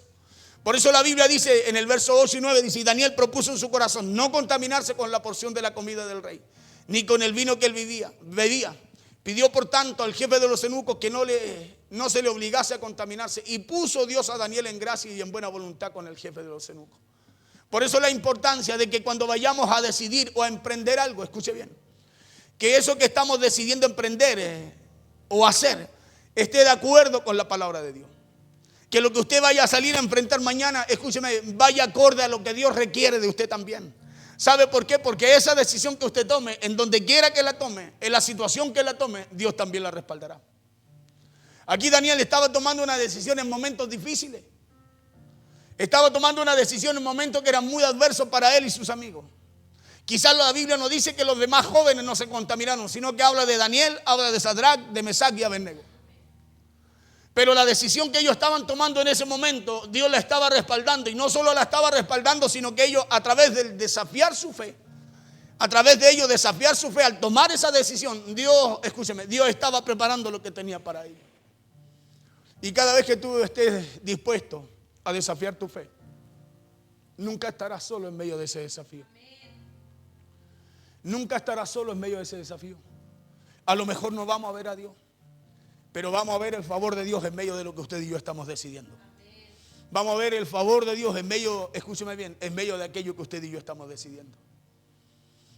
Por eso la Biblia dice en el verso 8 y 9, dice, y Daniel propuso en su corazón no contaminarse con la porción de la comida del rey, ni con el vino que él bebía. Pidió por tanto al jefe de los eunucos que no se le obligase a contaminarse, y puso Dios a Daniel en gracia y en buena voluntad con el jefe de los eunucos. Por eso la importancia de que cuando vayamos a decidir o a emprender algo, escuche bien, que eso que estamos decidiendo emprender o hacer esté de acuerdo con la palabra de Dios. Que lo que usted vaya a salir a enfrentar mañana, escúcheme, vaya acorde a lo que Dios requiere de usted también. ¿Sabe por qué? Porque esa decisión que usted tome, en donde quiera que la tome, en la situación que la tome, Dios también la respaldará. Aquí Daniel estaba tomando una decisión en momentos difíciles. Estaba tomando una decisión en momentos que eran muy adversos para él y sus amigos. Quizás la Biblia no dice que los demás jóvenes no se contaminaron, sino que habla de Daniel, habla de Sadrach, de Mesach y Abednego. Pero la decisión que ellos estaban tomando en ese momento, Dios la estaba respaldando. Y no solo la estaba respaldando, sino que ellos, a través de desafiar su fe, al tomar esa decisión, Dios, escúcheme, Dios estaba preparando lo que tenía para ellos. Y cada vez que tú estés dispuesto a desafiar tu fe, nunca estarás solo en medio de ese desafío. Nunca estarás solo en medio de ese desafío. A lo mejor no vamos a ver a Dios, pero vamos a ver el favor de Dios en medio de lo que usted y yo estamos decidiendo. Vamos a ver el favor de Dios en medio, escúcheme bien, en medio de aquello que usted y yo estamos decidiendo.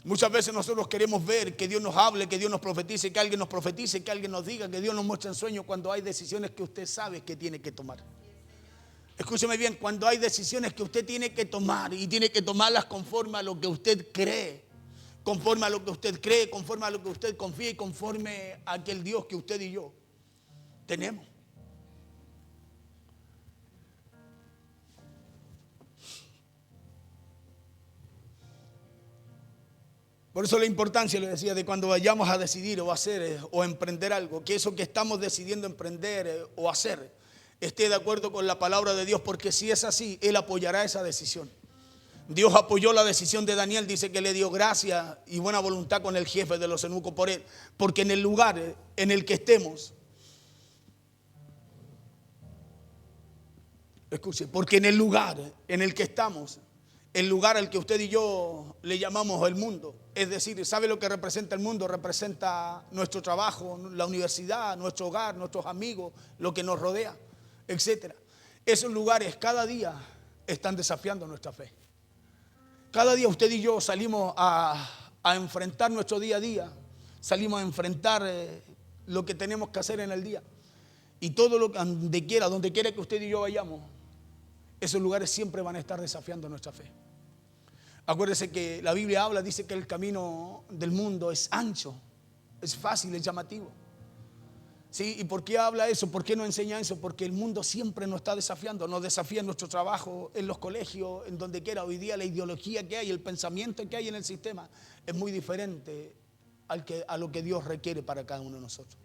Muchas veces nosotros queremos ver que Dios nos hable, que Dios nos profetice, que alguien nos profetice, que alguien nos diga, que Dios nos muestre en sueños cuando hay decisiones que usted sabe que tiene que tomar. Escúcheme bien, cuando hay decisiones que usted tiene que tomar y tiene que tomarlas conforme a lo que usted cree, conforme a lo que usted cree, conforme a lo que usted confía y conforme a aquel Dios que usted y yo tenemos. Por eso la importancia, le decía, de cuando vayamos a decidir o hacer o emprender algo, que eso que estamos decidiendo emprender o hacer esté de acuerdo con la palabra de Dios, porque si es así, Él apoyará esa decisión. Dios apoyó la decisión de Daniel, dice que le dio gracia y buena voluntad con el jefe de los eunucos por él, porque en el lugar en el que estemos, escuche, porque en el lugar en el que estamos, el lugar al que usted y yo le llamamos el mundo, es decir, ¿sabe lo que representa el mundo? Representa nuestro trabajo, la universidad, nuestro hogar, nuestros amigos, lo que nos rodea, etcétera. Esos lugares cada día están desafiando nuestra fe. Cada día usted y yo salimos a enfrentar nuestro día a día, salimos a enfrentar lo que tenemos que hacer en el día. Y todo lo que donde quiera que usted y yo vayamos, esos lugares siempre van a estar desafiando nuestra fe. Acuérdese que la Biblia habla, dice que el camino del mundo es ancho, es fácil, es llamativo. ¿Sí? ¿Y por qué habla eso? ¿Por qué no enseña eso? Porque el mundo siempre nos está desafiando, nos desafía en nuestro trabajo, en los colegios, en donde quiera. Hoy día la ideología que hay, el pensamiento que hay en el sistema es muy diferente a lo que Dios requiere para cada uno de nosotros.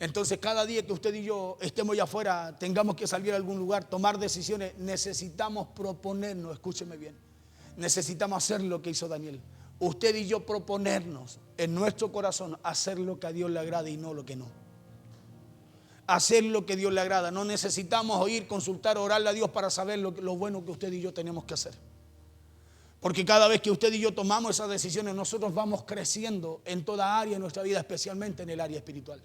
Entonces cada día que usted y yo estemos allá afuera, tengamos que salir a algún lugar, tomar decisiones, necesitamos proponernos, escúcheme bien, necesitamos hacer lo que hizo Daniel. Usted y yo proponernos en nuestro corazón hacer lo que a Dios le agrada y no lo que no. Hacer lo que a Dios le agrada. No necesitamos oír, consultar, orarle a Dios para saber lo bueno que usted y yo tenemos que hacer. Porque cada vez que usted y yo tomamos esas decisiones, nosotros vamos creciendo en toda área de nuestra vida, especialmente en el área espiritual.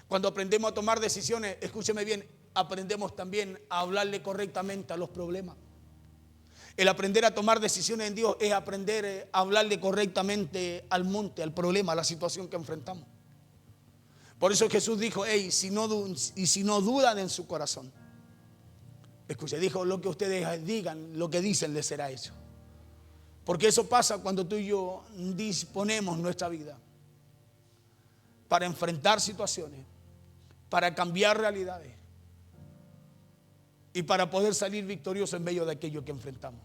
Cuando aprendemos a tomar decisiones, escúcheme bien, aprendemos también a hablarle correctamente a los problemas. El aprender a tomar decisiones en Dios es aprender a hablarle correctamente al monte, al problema, a la situación que enfrentamos. Por eso Jesús dijo, hey, si no dudan en su corazón. Escuche, dijo, lo que ustedes digan, lo que dicen les será hecho. Porque eso pasa cuando tú y yo disponemos nuestra vida para enfrentar situaciones, para cambiar realidades y para poder salir victorioso en medio de aquello que enfrentamos.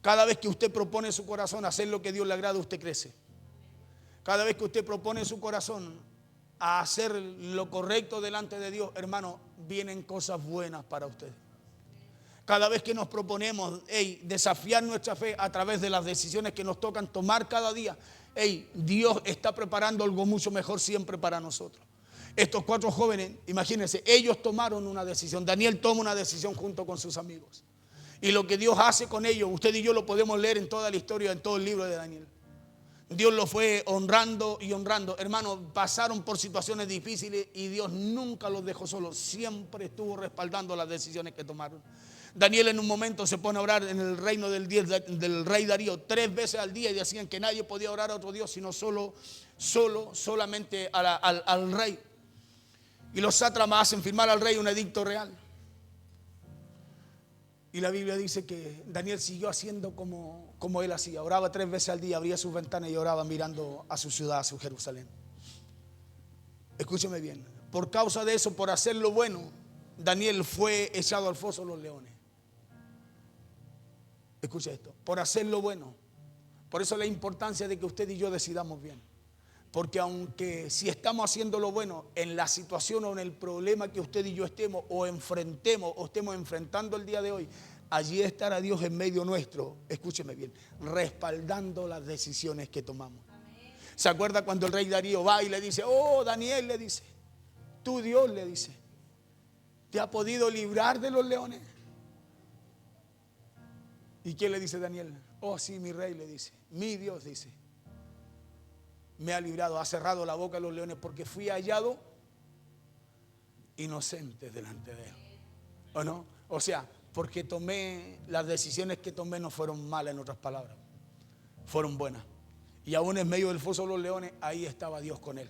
Cada vez que usted propone en su corazón hacer lo que Dios le agrada, usted crece. Cada vez que usted propone en su corazón a hacer lo correcto delante de Dios, hermano, vienen cosas buenas para usted. Cada vez que nos proponemos desafiar nuestra fe a través de las decisiones que nos tocan tomar cada día, Dios está preparando algo mucho mejor siempre para nosotros. Estos 4 jóvenes, imagínense, ellos tomaron una decisión. Daniel toma una decisión junto con sus amigos. Y lo que Dios hace con ellos, usted y yo lo podemos leer en toda la historia, en todo el libro de Daniel. Dios lo fue honrando y honrando. Hermanos, pasaron por situaciones difíciles y Dios nunca los dejó solos. Siempre estuvo respaldando las decisiones que tomaron. Daniel en un momento se pone a orar en el reino del rey Darío 3 veces al día y decían que nadie podía orar a otro Dios sino solamente al rey. Y los sátrapas hacen firmar al rey un edicto real. Y la Biblia dice que Daniel siguió haciendo como él hacía. Oraba 3 veces al día, abría sus ventanas y oraba mirando a su ciudad, a su Jerusalén. Escúcheme bien. Por causa de eso, por hacer lo bueno, Daniel fue echado al foso de los leones. Escuche esto. Por hacer lo bueno. Por eso la importancia de que usted y yo decidamos bien. Porque aunque si estamos haciendo lo bueno en la situación o en el problema que usted y yo estemos o enfrentemos o estemos enfrentando el día de hoy, allí estará Dios en medio nuestro, escúcheme bien, respaldando las decisiones que tomamos. Amén. ¿Se acuerda cuando el rey Darío va y le dice, oh Daniel, le dice, tu Dios, le dice, ¿te ha podido librar de los leones? ¿Y qué le dice Daniel? Oh sí, mi rey, le dice, mi Dios, dice, me ha librado, ha cerrado la boca de los leones porque fui hallado inocente delante de él. ¿O no? O sea, porque las decisiones que tomé no fueron malas, en otras palabras, fueron buenas. Y aún en medio del foso de los leones, ahí estaba Dios con él.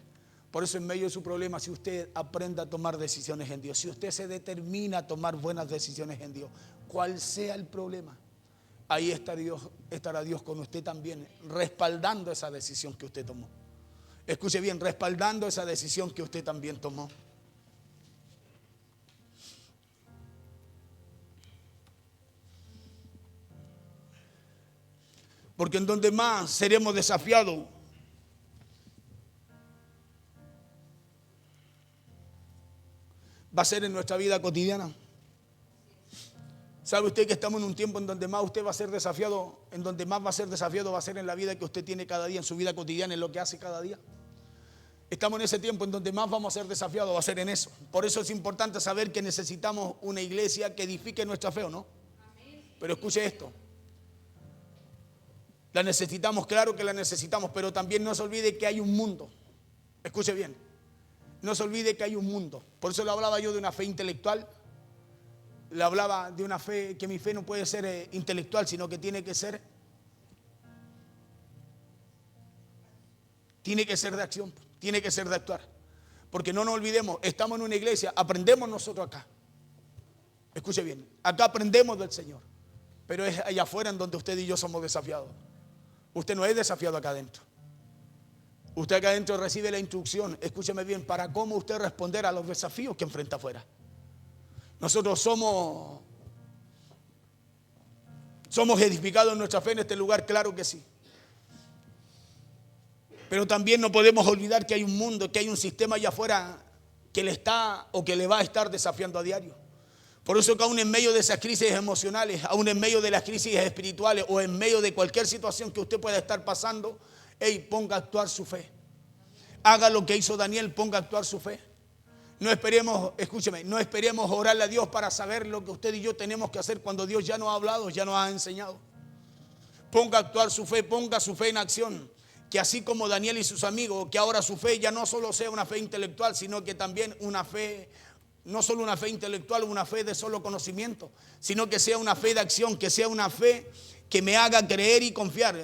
Por eso en medio de su problema, si usted aprende a tomar decisiones en Dios, si usted se determina a tomar buenas decisiones en Dios, cual sea el problema, ahí estará Dios con usted también, respaldando esa decisión que usted tomó. Escuche bien, respaldando esa decisión que usted también tomó. Porque en donde más seremos desafiados va a ser en nuestra vida cotidiana. ¿Sabe usted que estamos en un tiempo en donde más usted va a ser desafiado, en donde más va a ser desafiado va a ser en la vida que usted tiene cada día, en su vida cotidiana, en lo que hace cada día? Estamos en ese tiempo en donde más vamos a ser desafiados, va a ser en eso. Por eso es importante saber que necesitamos una iglesia que edifique nuestra fe, ¿o no? Pero escuche esto. La necesitamos, claro que la necesitamos, pero también no se olvide que hay un mundo. Escuche bien. No se olvide que hay un mundo. Por eso le hablaba yo de una fe intelectual. Le hablaba de una fe, que mi fe no puede ser intelectual, sino que tiene que ser de acción, tiene que ser de actuar. Porque no nos olvidemos, estamos en una iglesia, aprendemos nosotros acá. Escuche bien, acá aprendemos del Señor, pero es allá afuera en donde usted y yo somos desafiados. Usted no es desafiado acá adentro. Usted acá adentro recibe la instrucción, escúcheme bien, para cómo usted responder a los desafíos que enfrenta afuera. Nosotros somos edificados en nuestra fe en este lugar, claro que sí. Pero también no podemos olvidar que hay un mundo, que hay un sistema allá afuera que le está o que le va a estar desafiando a diario. Por eso que aún en medio de esas crisis emocionales, aún en medio de las crisis espirituales o en medio de cualquier situación que usted pueda estar pasando, ponga a actuar su fe. Haga lo que hizo Daniel, ponga a actuar su fe. No esperemos, escúcheme, no esperemos orarle a Dios para saber lo que usted y yo tenemos que hacer cuando Dios ya nos ha hablado, ya nos ha enseñado. Ponga a actuar su fe, ponga su fe en acción. Que así como Daniel y sus amigos, que ahora su fe ya no solo sea una fe intelectual, sino que también una fe, no solo una fe intelectual, una fe de solo conocimiento, sino que sea una fe de acción, que sea una fe que me haga creer y confiar,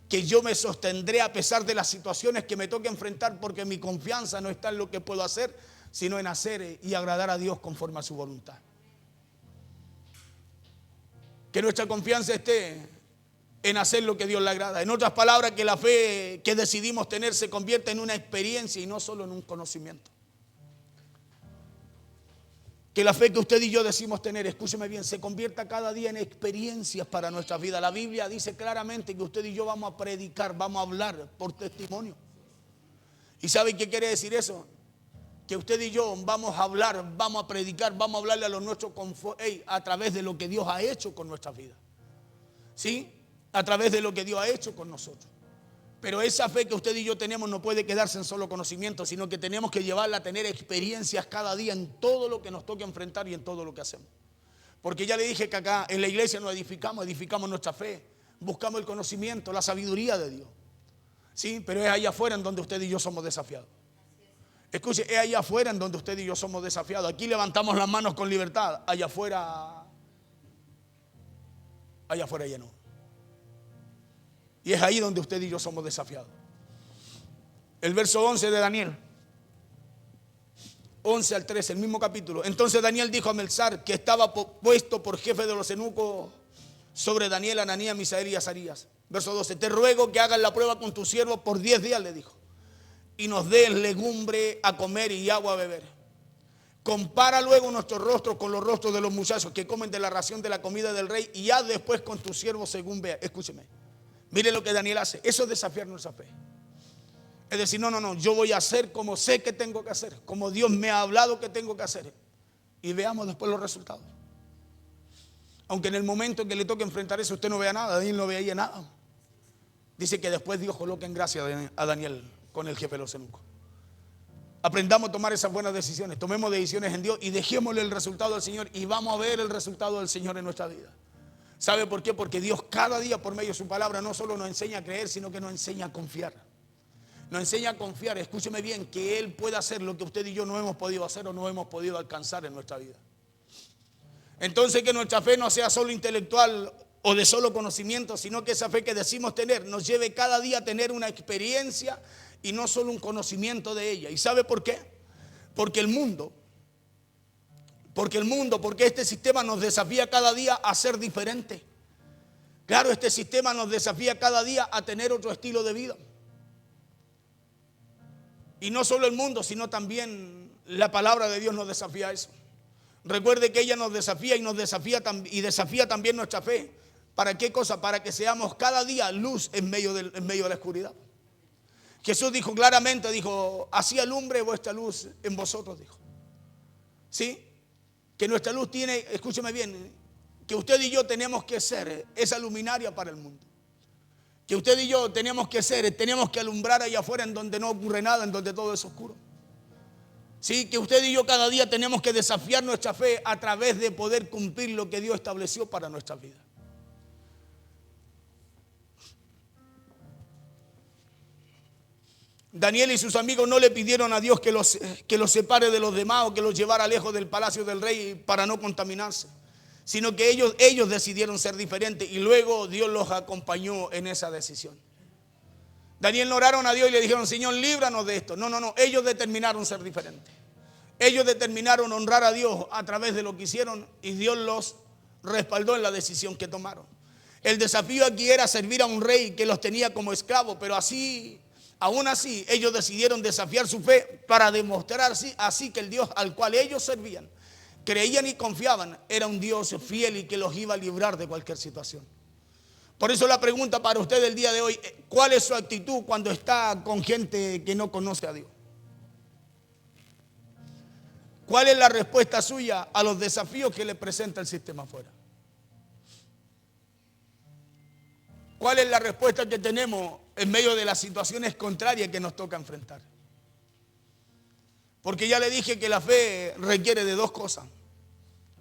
que yo me sostendré a pesar de las situaciones que me toque enfrentar, porque mi confianza no está en lo que puedo hacer, sino en hacer y agradar a Dios conforme a su voluntad. Que nuestra confianza esté en hacer lo que Dios le agrada. En otras palabras, que la fe que decidimos tener se convierta en una experiencia y no solo en un conocimiento. Que la fe que usted y yo decimos tener, escúcheme bien, se convierta cada día en experiencias para nuestra vida. La Biblia dice claramente que usted y yo vamos a predicar, vamos a hablar por testimonio. ¿Y sabe qué quiere decir eso? Que usted y yo vamos a hablar, vamos a predicar, vamos a hablarle a los nuestros a través de lo que Dios ha hecho con nuestra vida. ¿Sí? A través de lo que Dios ha hecho con nosotros. Pero esa fe que usted y yo tenemos no puede quedarse en solo conocimiento, sino que tenemos que llevarla a tener experiencias cada día en todo lo que nos toque enfrentar y en todo lo que hacemos. Porque ya le dije que acá en la iglesia nos edificamos nuestra fe, buscamos el conocimiento, la sabiduría de Dios. ¿Sí? Pero es allá afuera en donde usted y yo somos desafiados. Escuche, es allá afuera en donde usted y yo somos desafiados. Aquí levantamos las manos con libertad, allá afuera ya no. Y es ahí donde usted y yo somos desafiados. El verso 11 de Daniel, 11 al 13, el mismo capítulo. Entonces Daniel dijo a Melzar, que estaba puesto por jefe de los eunucos sobre Daniel, Ananías, Misael y Azarías. Verso 12, te ruego que hagas la prueba con tu siervo por 10 días, le dijo, y nos des legumbre a comer y agua a beber. Compara luego nuestros rostros con los rostros de los muchachos que comen de la ración de la comida del rey, y haz después con tu siervo según vea. Escúcheme. Mire lo que Daniel hace. Eso es desafiar nuestra fe. Es decir, no, yo voy a hacer como sé que tengo que hacer, como Dios me ha hablado que tengo que hacer. Y veamos después los resultados. Aunque en el momento en que le toque enfrentar eso, usted no vea nada, Daniel no veía nada. Dice que después Dios coloca en gracia a Daniel con el jefe de los eunucos. Aprendamos a tomar esas buenas decisiones, tomemos decisiones en Dios y dejémosle el resultado al Señor y vamos a ver el resultado del Señor en nuestra vida. ¿Sabe por qué? Porque Dios cada día por medio de su palabra no solo nos enseña a creer, sino que nos enseña a confiar. Nos enseña a confiar, escúcheme bien, que Él puede hacer lo que usted y yo no hemos podido hacer o no hemos podido alcanzar en nuestra vida. Entonces que nuestra fe no sea solo intelectual o de solo conocimiento, sino que esa fe que decimos tener nos lleve cada día a tener una experiencia y no solo un conocimiento de ella. ¿Y sabe por qué? Porque este sistema nos desafía cada día a ser diferente. Claro, este sistema nos desafía cada día a tener otro estilo de vida. Y no solo el mundo, sino también la palabra de Dios nos desafía a eso. Recuerde que ella nos desafía y desafía también nuestra fe. ¿Para qué cosa? Para que seamos cada día luz en medio de la oscuridad. Jesús dijo claramente, dijo, así alumbre vuestra luz en vosotros, dijo. ¿Sí? Que nuestra luz tiene, escúcheme bien, que usted y yo tenemos que ser esa luminaria para el mundo. Que usted y yo tenemos que alumbrar allá afuera en donde no ocurre nada, en donde todo es oscuro. Sí, que usted y yo cada día tenemos que desafiar nuestra fe a través de poder cumplir lo que Dios estableció para nuestra vida. Daniel y sus amigos no le pidieron a Dios que los separe de los demás o que los llevara lejos del palacio del rey para no contaminarse, sino que ellos decidieron ser diferentes y luego Dios los acompañó en esa decisión. Daniel no oraron a Dios y le dijeron, Señor, líbranos de esto. No, ellos determinaron ser diferentes. Ellos determinaron honrar a Dios a través de lo que hicieron y Dios los respaldó en la decisión que tomaron. El desafío aquí era servir a un rey que los tenía como esclavos, pero aún así, ellos decidieron desafiar su fe para demostrar así que el Dios al cual ellos servían, creían y confiaban, era un Dios fiel y que los iba a librar de cualquier situación. Por eso la pregunta para usted el día de hoy, ¿cuál es su actitud cuando está con gente que no conoce a Dios? ¿Cuál es la respuesta suya a los desafíos que le presenta el sistema afuera? ¿Cuál es la respuesta que tenemos en medio de las situaciones contrarias que nos toca enfrentar? Porque ya le dije que la fe requiere de dos cosas: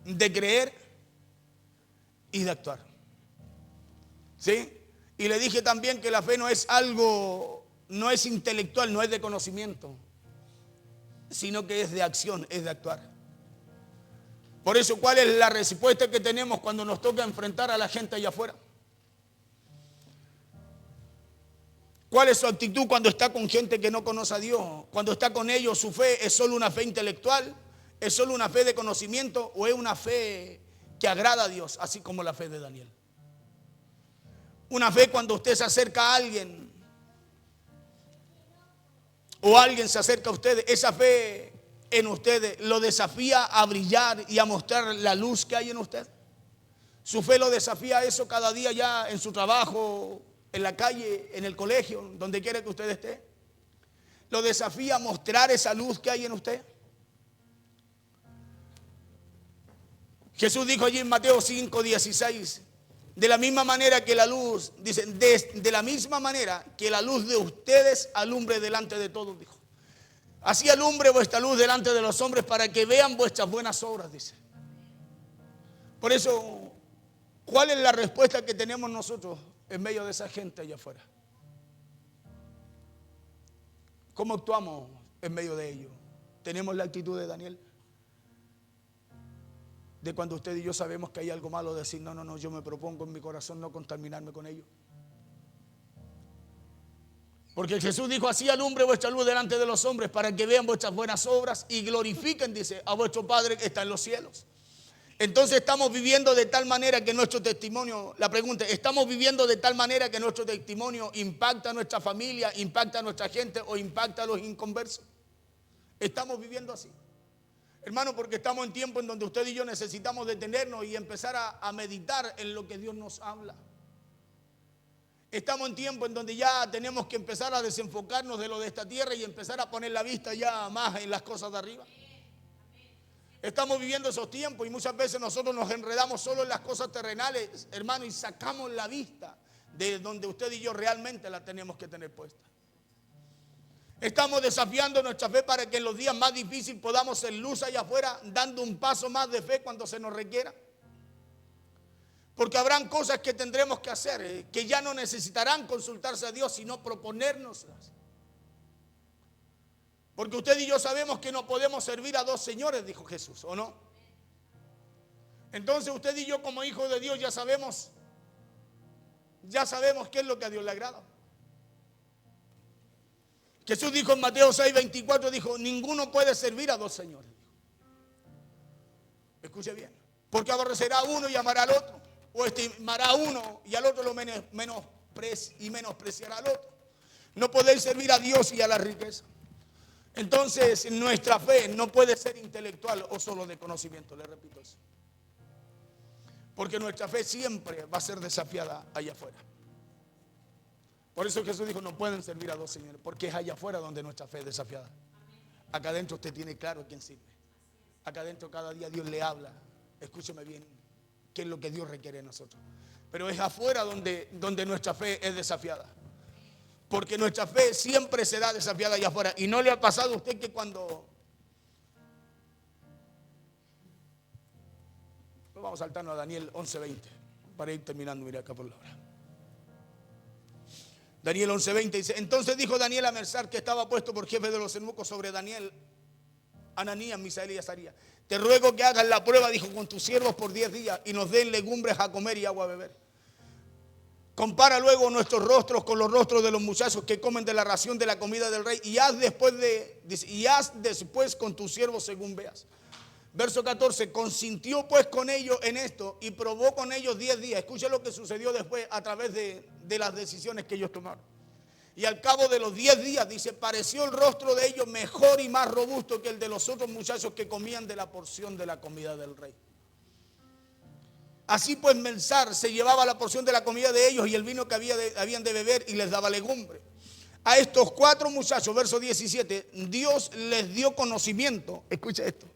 de creer y de actuar. ¿Sí? Y le dije también que la fe no es algo, no es intelectual, no es de conocimiento, sino que es de acción, es de actuar. Por eso, ¿cuál es la respuesta que tenemos cuando nos toca enfrentar a la gente allá afuera? ¿Cuál es su actitud cuando está con gente que no conoce a Dios? Cuando está con ellos, ¿su fe es solo una fe intelectual? ¿Es solo una fe de conocimiento? ¿O es una fe que agrada a Dios, así como la fe de Daniel? Una fe cuando usted se acerca a alguien o alguien se acerca a usted, esa fe en usted lo desafía a brillar y a mostrar la luz que hay en usted. Su fe lo desafía a eso cada día ya en su trabajo, en la calle, en el colegio, donde quiera que usted esté. Lo desafía a mostrar esa luz que hay en usted. Jesús dijo allí en Mateo 5:16, de la misma manera que la luz, dice, de la misma manera que la luz de ustedes alumbre delante de todos, dijo. Así alumbre vuestra luz delante de los hombres para que vean vuestras buenas obras, dice. Por eso, ¿cuál es la respuesta que tenemos nosotros en medio de esa gente allá afuera? ¿Cómo actuamos en medio de ellos? ¿Tenemos la actitud de Daniel? De cuando usted y yo sabemos que hay algo malo, decir, no, yo me propongo en mi corazón no contaminarme con ellos. Porque Jesús dijo, así alumbre vuestra luz delante de los hombres para que vean vuestras buenas obras y glorifiquen, dice, a vuestro Padre que está en los cielos. Entonces estamos viviendo de tal manera que nuestro testimonio, la pregunta, ¿estamos viviendo de tal manera que nuestro testimonio impacta a nuestra familia, impacta a nuestra gente o impacta a los inconversos? ¿Estamos viviendo así? Hermano, porque estamos en tiempo en donde usted y yo necesitamos detenernos y empezar a meditar en lo que Dios nos habla. Estamos en tiempo en donde ya tenemos que empezar a desenfocarnos de lo de esta tierra y empezar a poner la vista ya más en las cosas de arriba. Estamos viviendo esos tiempos y muchas veces nosotros nos enredamos solo en las cosas terrenales, hermano, y sacamos la vista de donde usted y yo realmente la tenemos que tener puesta. Estamos desafiando nuestra fe para que en los días más difíciles podamos ser luz allá afuera, dando un paso más de fe cuando se nos requiera. Porque habrán cosas que tendremos que hacer, que ya no necesitarán consultarse a Dios, sino proponérnoslas. Porque usted y yo sabemos que no podemos servir a dos señores, dijo Jesús, ¿o no? Entonces usted y yo como hijos de Dios ya sabemos qué es lo que a Dios le agrada. Jesús dijo en Mateo 6:24, dijo, ninguno puede servir a dos señores. Escuche bien, porque aborrecerá a uno y amará al otro, o estimará a uno y al otro lo menospreciará al otro. No podéis servir a Dios y a la riqueza. Entonces nuestra fe no puede ser intelectual o solo de conocimiento, le repito eso. Porque nuestra fe siempre va a ser desafiada allá afuera. Por eso Jesús dijo, no pueden servir a dos señores, porque es allá afuera donde nuestra fe es desafiada. Acá adentro usted tiene claro quién sirve. Acá adentro cada día Dios le habla. Escúcheme bien, qué es lo que Dios requiere de nosotros. Pero es afuera donde nuestra fe es desafiada. Porque nuestra fe siempre será desafiada allá afuera. ¿Y no le ha pasado a usted que cuando... Vamos a saltarnos a Daniel 11:20 para ir terminando, mira acá por la hora. Daniel 11:20 dice, entonces dijo Daniel a Mersar, que estaba puesto por jefe de los eunucos sobre Daniel, Ananías, Misael y Azarías, te ruego que hagas la prueba, dijo, con tus siervos por 10 días y nos den legumbres a comer y agua a beber. Compara luego nuestros rostros con los rostros de los muchachos que comen de la ración de la comida del rey y haz después con tus siervos según veas. Verso 14, consintió pues con ellos en esto y probó con ellos 10 días. Escucha lo que sucedió después a través de las decisiones que ellos tomaron. Y al cabo de los 10 días, dice, pareció el rostro de ellos mejor y más robusto que el de los otros muchachos que comían de la porción de la comida del rey. Así pues Melsar se llevaba la porción de la comida de ellos y el vino que habían de beber y les daba legumbre. A estos 4 muchachos, verso 17, Dios les dio conocimiento. Escucha esto.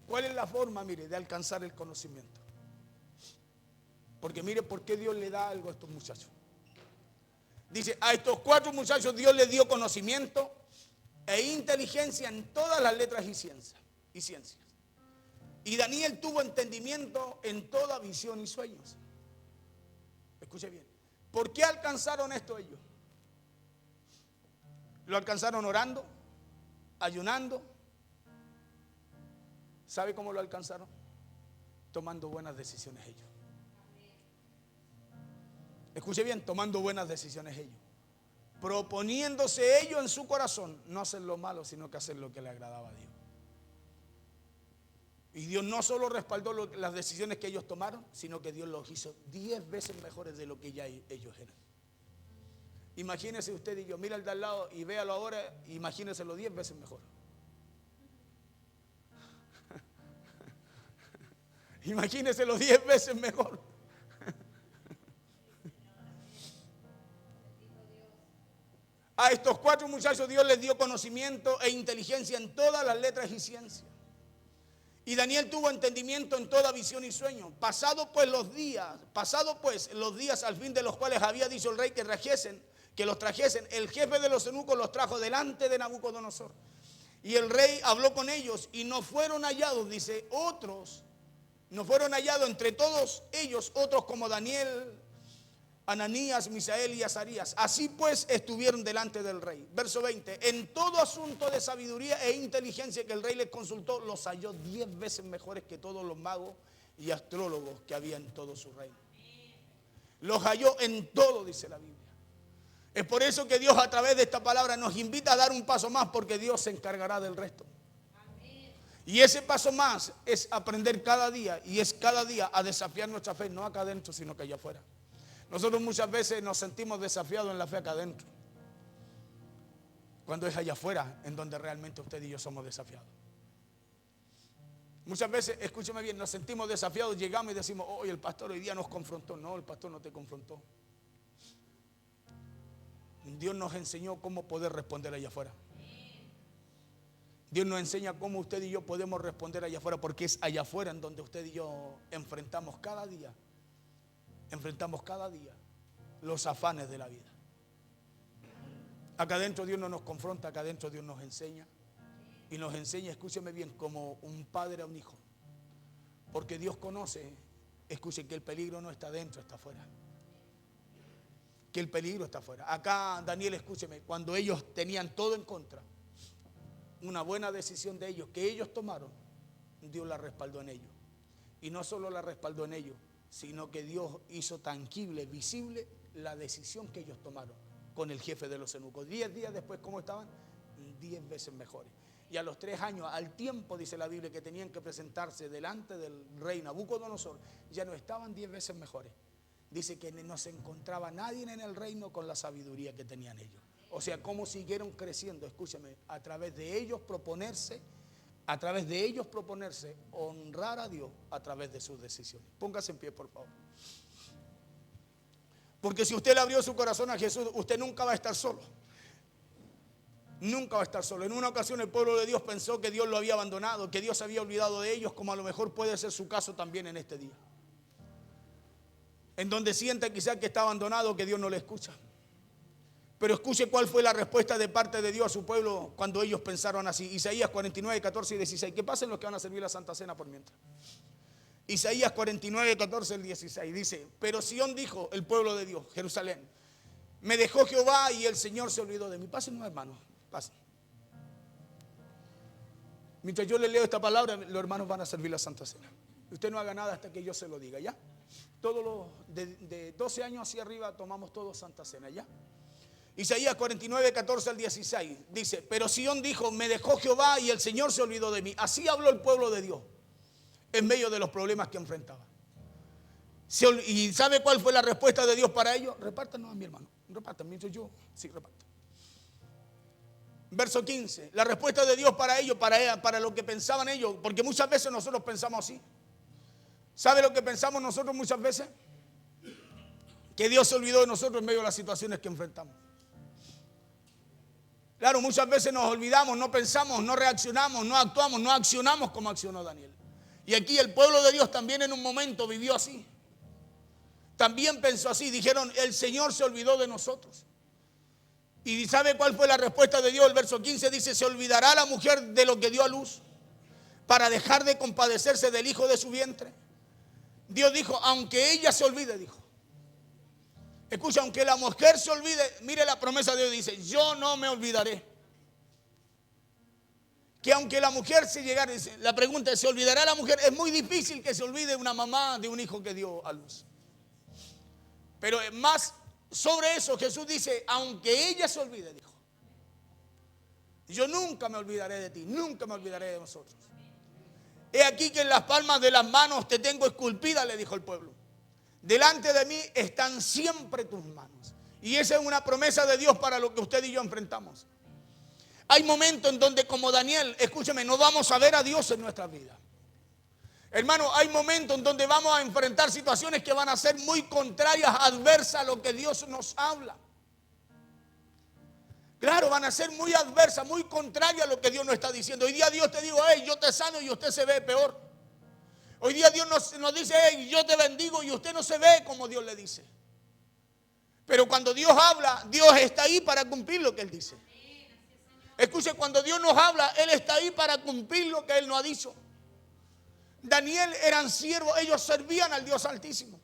¿Cuál es la forma, mire, de alcanzar el conocimiento? Porque mire por qué Dios le da algo a estos muchachos. Dice, a estos 4 muchachos Dios les dio conocimiento e inteligencia en todas las letras y ciencias. Y Daniel tuvo entendimiento en toda visión y sueños. Escuche bien. ¿Por qué alcanzaron esto ellos? Lo alcanzaron orando, ayunando. ¿Sabe cómo lo alcanzaron? Tomando buenas decisiones ellos. Escuche bien, tomando buenas decisiones ellos. Proponiéndose ellos en su corazón no hacer lo malo, sino que hacer lo que le agradaba a Dios. Y Dios no solo respaldó las decisiones que ellos tomaron, sino que Dios los hizo 10 veces mejores de lo que ya ellos eran. Imagínese usted y yo, mira al de al lado y véalo ahora, imagíneselo 10 veces mejor. Imagíneselo 10 veces mejor. A estos 4 muchachos Dios les dio conocimiento e inteligencia en todas las letras y ciencias. Y Daniel tuvo entendimiento en toda visión y sueño. Pasado pues los días al fin de los cuales había dicho el rey que los trajesen, el jefe de los eunucos los trajo delante de Nabucodonosor. Y el rey habló con ellos y no fueron hallados, dice, no fueron hallados entre todos ellos otros como Daniel, Ananías, Misael y Azarías. Así pues estuvieron delante del rey. Verso 20. En todo asunto de sabiduría e inteligencia que el rey les consultó, los halló 10 veces mejores que todos los magos y astrólogos que había en todo su reino. Los halló en todo, dice la Biblia. Es por eso que Dios a través de esta palabra nos invita a dar un paso más, porque Dios se encargará del resto. Y ese paso más es aprender cada día, y es cada día a desafiar nuestra fe, no acá adentro, sino que allá afuera. Nosotros muchas veces nos sentimos desafiados en la fe acá adentro, cuando es allá afuera en donde realmente usted y yo somos desafiados. Muchas veces, escúcheme bien, nos sentimos desafiados, llegamos y decimos, oh, el pastor hoy día nos confrontó. No, el pastor no te confrontó. Dios nos enseñó cómo poder responder allá afuera. Dios nos enseña cómo usted y yo podemos responder allá afuera, porque es allá afuera en donde usted y yo enfrentamos cada día los afanes de la vida. Acá adentro Dios no nos confronta, acá adentro Dios nos enseña. Y nos enseña, escúcheme bien, como un padre a un hijo. Porque Dios conoce, escuche, que el peligro no está adentro, está afuera. Que el peligro está afuera. Acá, Daniel, escúcheme, cuando ellos tenían todo en contra, una buena decisión de ellos, que ellos tomaron, Dios la respaldó en ellos. Y no solo la respaldó en ellos, sino que Dios hizo tangible, visible, la decisión que ellos tomaron con el jefe de los eunucos. 10 días después, ¿cómo estaban? 10 veces mejores. Y a los 3 años, al tiempo, dice la Biblia, que tenían que presentarse delante del rey Nabucodonosor, ya no estaban 10 veces mejores. Dice que no se encontraba nadie en el reino con la sabiduría que tenían ellos. O sea, cómo siguieron creciendo, escúchame, a través de ellos proponerse a través de ellos proponerse honrar a Dios a través de sus decisiones. Póngase en pie, por favor. Porque si usted le abrió su corazón a Jesús, usted nunca va a estar solo. Nunca va a estar solo. En una ocasión el pueblo de Dios pensó que Dios lo había abandonado, que Dios se había olvidado de ellos, como a lo mejor puede ser su caso también en este día. En donde sienta quizás que está abandonado, que Dios no le escucha. Pero escuche cuál fue la respuesta de parte de Dios a su pueblo cuando ellos pensaron así. Isaías 49, 14 y 16. Que pasen los que van a servir la Santa Cena por mientras. Isaías 49, 14 y 16 dice: pero Sión dijo, el pueblo de Dios, Jerusalén, me dejó Jehová y el Señor se olvidó de mí. Pasen, hermanos, pasen. Mientras yo les leo esta palabra, los hermanos van a servir la Santa Cena. Usted no haga nada hasta que yo se lo diga, ¿ya? Todos los de 12 años hacia arriba tomamos todos Santa Cena, ¿ya? Isaías 49, 14 al 16 dice: pero Sión dijo, me dejó Jehová y el Señor se olvidó de mí. Así habló el pueblo de Dios en medio de los problemas que enfrentaba. ¿Y sabe cuál fue la respuesta de Dios para ellos? Repártanos a mi hermano, repártanme, yo, sí, repartan. Verso 15, la respuesta de Dios para ellos, para lo que pensaban ellos, porque muchas veces nosotros pensamos así. ¿Sabe lo que pensamos nosotros muchas veces? Que Dios se olvidó de nosotros en medio de las situaciones que enfrentamos. Claro, muchas veces nos olvidamos, no pensamos, no reaccionamos, no actuamos, no accionamos como accionó Daniel. Y aquí el pueblo de Dios también en un momento vivió así. También pensó así, dijeron, el Señor se olvidó de nosotros. ¿Y sabe cuál fue la respuesta de Dios? El verso 15 dice: ¿se olvidará la mujer de lo que dio a luz para dejar de compadecerse del hijo de su vientre? Dios dijo, aunque ella se olvide, dijo. Escucha, aunque la mujer se olvide, mire la promesa de Dios, dice, yo no me olvidaré. Que aunque la mujer se llegara, la pregunta es, ¿se olvidará la mujer? Es muy difícil que se olvide una mamá de un hijo que dio a luz. Pero más sobre eso Jesús dice, aunque ella se olvide, dijo, yo nunca me olvidaré de ti, nunca me olvidaré de nosotros. He aquí que en las palmas de las manos te tengo esculpida, le dijo el pueblo. Delante de mí están siempre tus manos. Y esa es una promesa de Dios para lo que usted y yo enfrentamos. Hay momentos en donde, como Daniel, escúcheme, no vamos a ver a Dios en nuestras vidas. Hermano, hay momentos en donde vamos a enfrentar situaciones que van a ser muy contrarias, adversas a lo que Dios nos habla. Claro, van a ser muy adversas, muy contrarias a lo que Dios nos está diciendo. Hoy día Dios te digo, hey, yo te sano y usted se ve peor. Hoy día Dios nos dice, hey, yo te bendigo y usted no se ve como Dios le dice. Pero cuando Dios habla, Dios está ahí para cumplir lo que Él dice. Escuche, cuando Dios nos habla, Él está ahí para cumplir lo que Él nos ha dicho. Daniel eran siervos, ellos servían al Dios Altísimo.